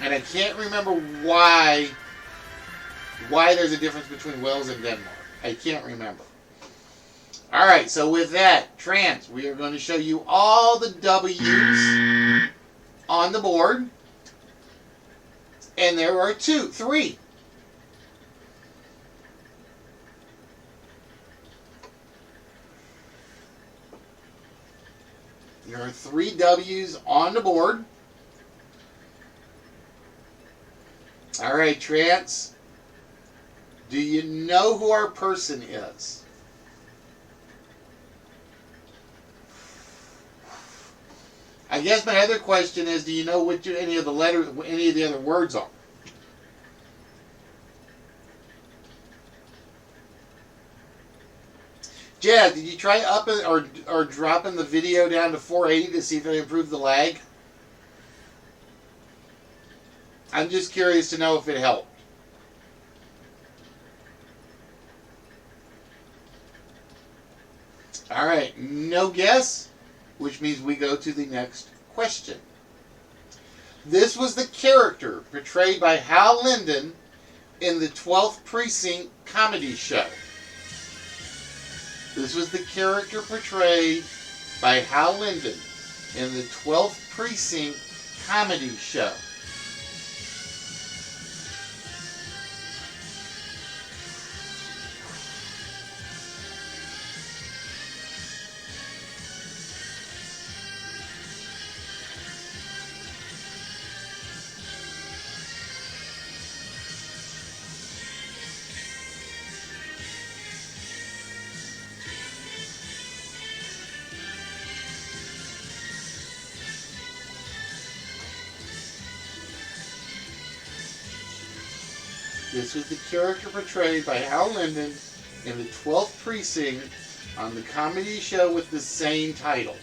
and I can't remember why there's a difference between Wales and Denmark. I can't remember. All right, so with that, Trance, we are going to show you all the W's on the board. And there are three. There are 3 W's on the board. All right, Trance. Do you know who our person is? I guess my other question is, do you know what any of the other words are? Jazz, did you try upping or dropping the video down to 480 to see if it improved the lag? I'm just curious to know if it helped. All right, no guess, which means we go to the next question. This was the character portrayed by Hal Linden in the 12th Precinct comedy show. This was the character portrayed by Hal Linden in the 12th Precinct comedy show. This was the character portrayed by Hal Linden in the 12th Precinct on the comedy show with the same title.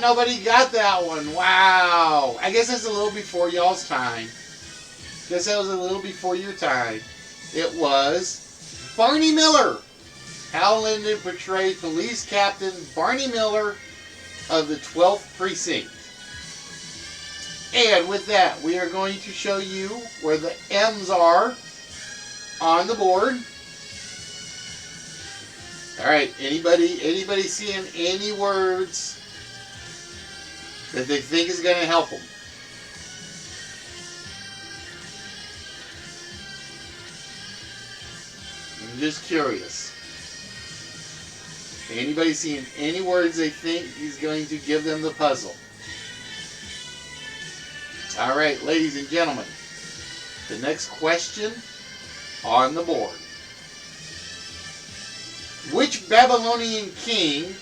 Nobody got that one. Wow. I guess that's a little before y'all's time. Guess that was a little before your time. It was Barney Miller. Hal Linden portrayed Police Captain Barney Miller of the 12th Precinct. And with that, we are going to show you where the M's are on the board. All right, anybody seeing any words that they think is going to help them? I'm just curious. Anybody seeing any words they think is going to give them the puzzle? All right, ladies and gentlemen, the next question on the board. Which Babylonian king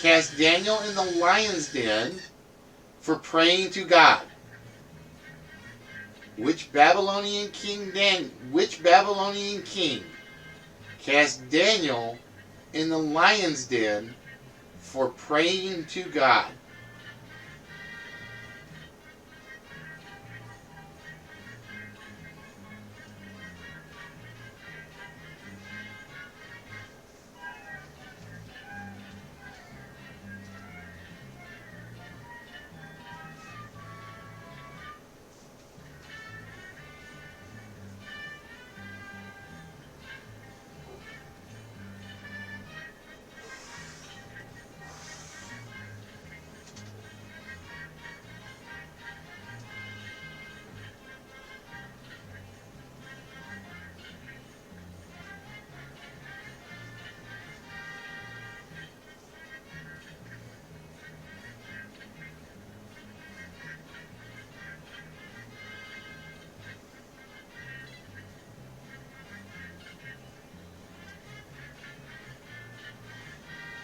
cast Daniel in the lion's den for praying to God? Which Babylonian king cast Daniel in the lion's den for praying to God?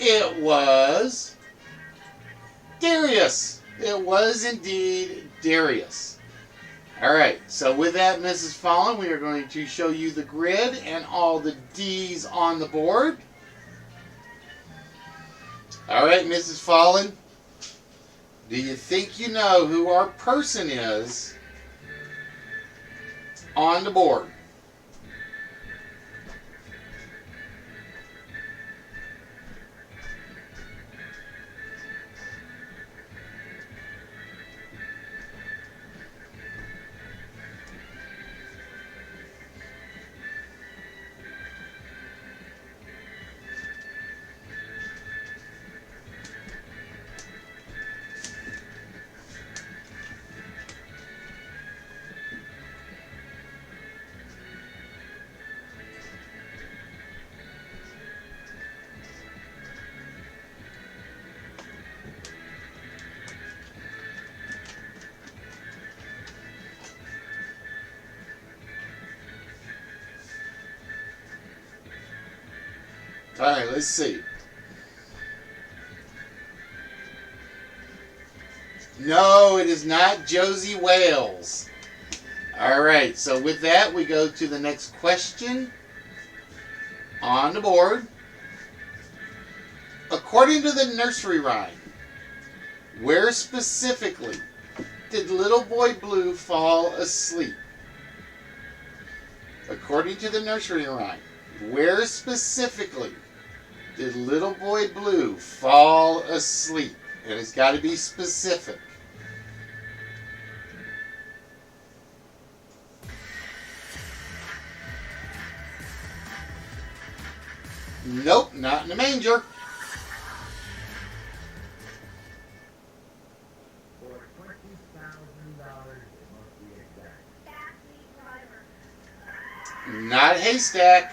It was Darius. It was indeed Darius. All right, so with that, Mrs. Fallon, we are going to show you the grid and all the D's on the board. All right, Mrs. Fallon, do you think you know who our person is on the board? All right, let's see. No, it is not Josie Wales. All All right, so with that, we go to the next question on the board. According to the nursery rhyme, where specifically did Little Boy Blue fall asleep? According to the nursery rhyme, where specifically did Little Boy Blue fall asleep? And it's got to be specific. Nope, not in the manger. For $20,000, it must be exact. Not haystack.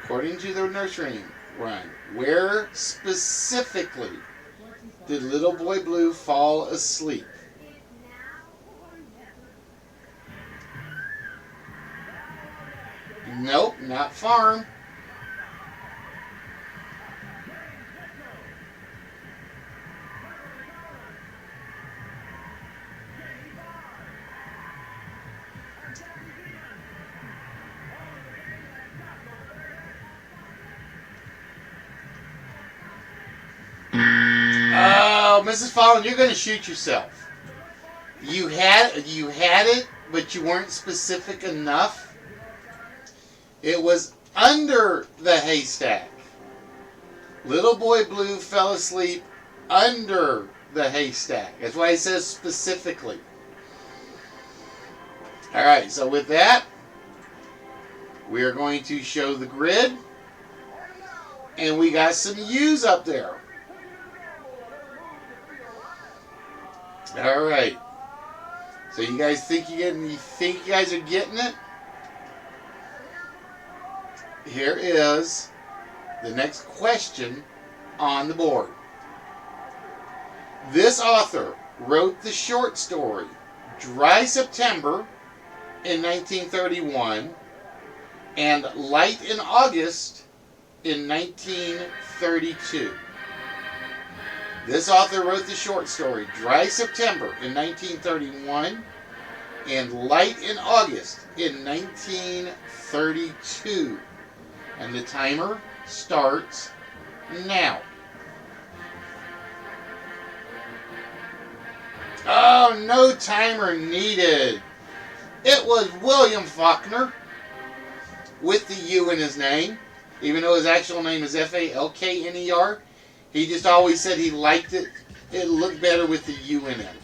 According to the nursery rhyme, where specifically did Little Boy Blue fall asleep? Nope, not farm. Oh, Mrs. Fallon, you're going to shoot yourself. You had it, but you weren't specific enough. It was under the haystack. Little Boy Blue fell asleep under the haystack. That's why it says specifically. All right, so with that, we are going to show the grid. And we got some U's up there. All right. So you guys think you guys are getting it? Here is the next question on the board. This author wrote the short story Dry September in 1931 and Light in August in 1932. This author wrote the short story Dry September in 1931 and Light in August in 1932. And the timer starts now. Oh, no timer needed. It was William Faulkner with the U in his name. Even though his actual name is Falkner, he just always said he liked it. It looked better with the U in it.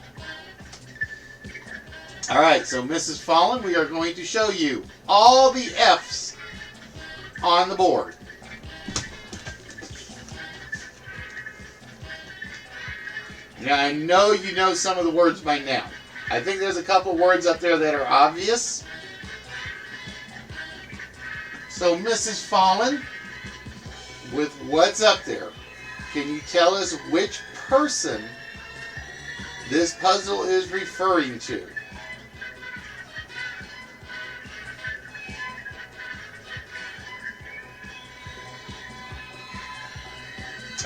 All right, so Mrs. Fallon, we are going to show you all the F's on the board. Now, I know you know some of the words by now. I think there's a couple words up there that are obvious. So, Mrs. Fallon, with what's up there, can you tell us which person this puzzle is referring to?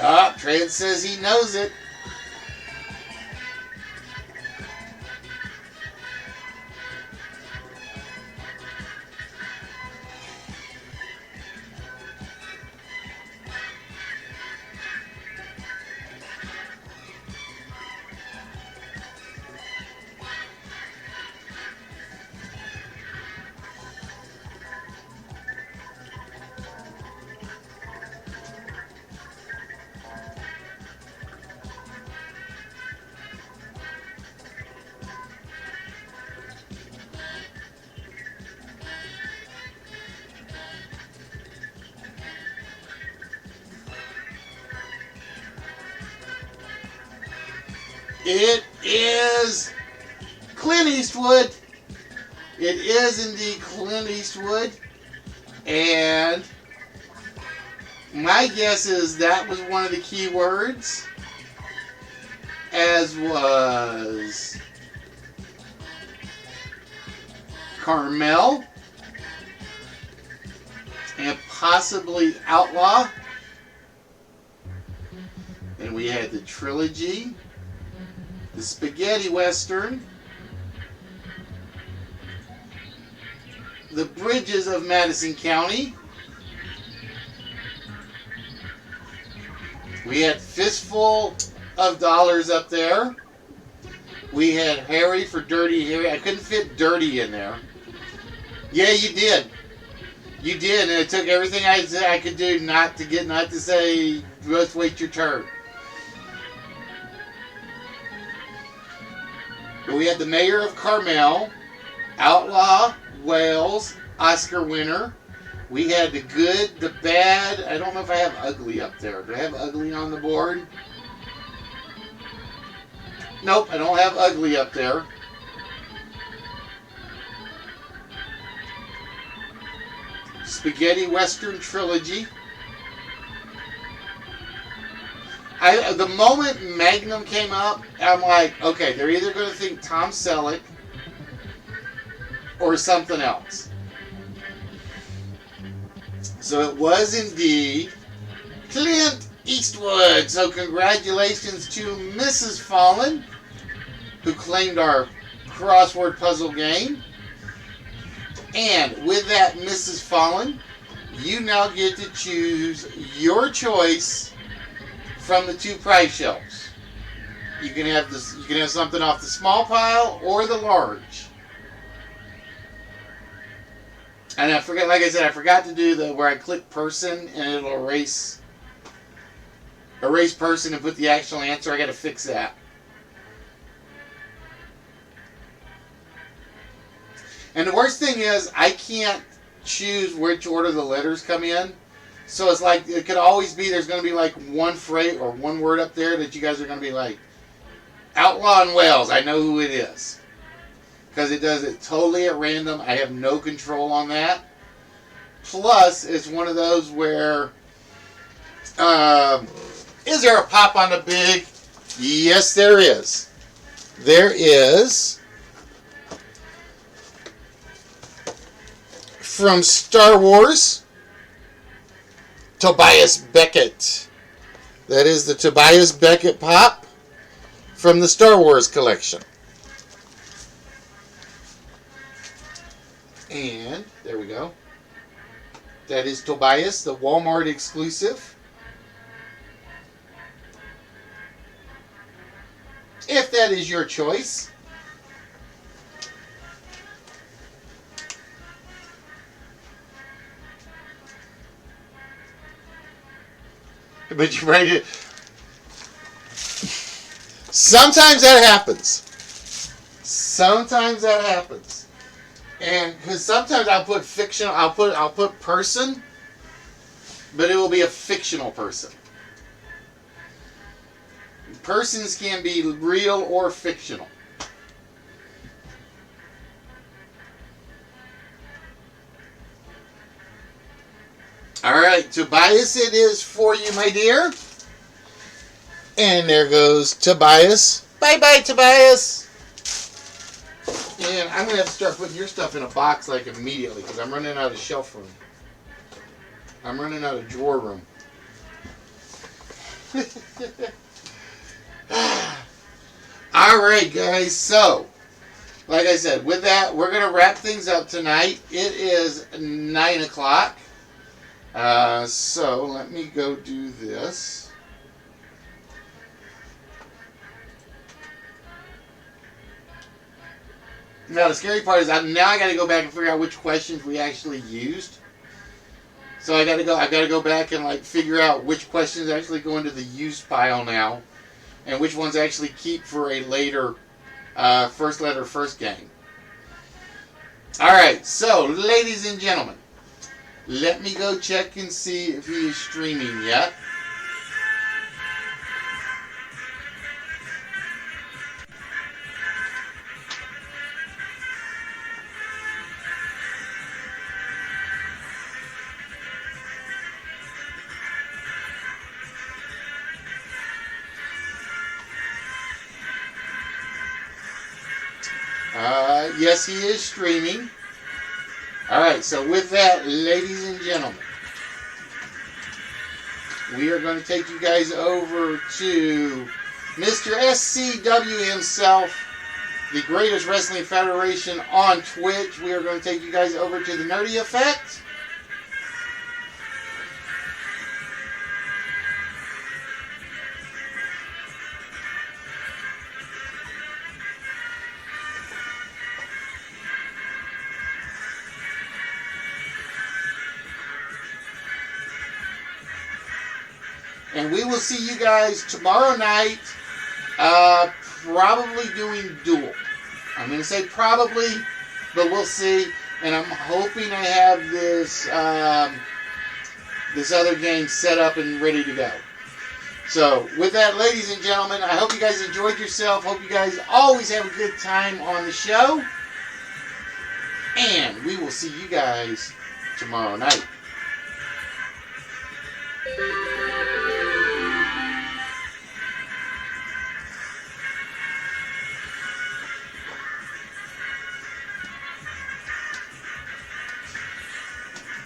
Ah, Trent says he knows it. It is Clint Eastwood. It is indeed Clint Eastwood. And my guess is that was one of the key words, as was Carmel and possibly Outlaw. And we had the trilogy, the Spaghetti Western, the Bridges of Madison County. We had Fistful of Dollars up there. We had Harry for Dirty Harry. I couldn't fit Dirty in there. Yeah, you did. You did, and it took everything I could do not to say, let's wait your turn. But we had the Mayor of Carmel, Outlaw, Wales, Oscar winner. We had the good, the bad. I don't know if I have ugly up there. Do I have ugly on the board? Nope, I don't have ugly up there. Spaghetti Western Trilogy. The moment Magnum came up, I'm like, okay, they're either going to think Tom Selleck or something else. So it was indeed Clint Eastwood. So congratulations to Mrs. Fallen, who claimed our crossword puzzle game. And with that, Mrs. Fallen, you now get to choose your choice from the two prize shelves. You can have this. You can have something off the small pile or the large. And I forget, like I said, I forgot to do the where I click person and it'll erase person and put the actual answer. I got to fix that. And the worst thing is, I can't choose which order the letters come in. So it's like, it could always be, there's going to be like one phrase or one word up there that you guys are going to be like, Outlaw in Wales, I know who it is. Because it does it totally at random. I have no control on that. Plus, it's one of those where, is there a pop on the big? Yes, there is. There is. From Star Wars, Tobias Beckett. That is the Tobias Beckett pop from the Star Wars collection. And there we go. That is Tobias, the Walmart exclusive. If that is your choice. But you're ready to... Sometimes that happens. Sometimes that happens. And because sometimes I'll put fictional, I'll put person, but it will be a fictional person. Persons can be real or fictional. All right, Tobias, it is for you, my dear. And there goes Tobias. Bye-bye, Tobias. And I'm going to have to start putting your stuff in a box like immediately because I'm running out of shelf room. I'm running out of drawer room. All right, guys. So, like I said, with that, we're going to wrap things up tonight. It is 9 o'clock. So let me go do this. Now the scary part is now I got to go back and figure out which questions we actually used. So I got to go back and like figure out which questions actually go into the used pile now, and which ones actually keep for a later first letter first game. All right, so ladies and gentlemen. Let me go check and see if he is streaming yet. Yes, he is streaming. Alright, so with that, ladies and gentlemen, we are going to take you guys over to Mr. SCW himself, the greatest wrestling federation on Twitch. We are going to take you guys over to the Nerdy Effect. And we will see you guys tomorrow night, probably doing Duel. I'm going to say probably, but we'll see. And I'm hoping I have this this other game set up and ready to go. So, with that, ladies and gentlemen, I hope you guys enjoyed yourself. Hope you guys always have a good time on the show. And we will see you guys tomorrow night.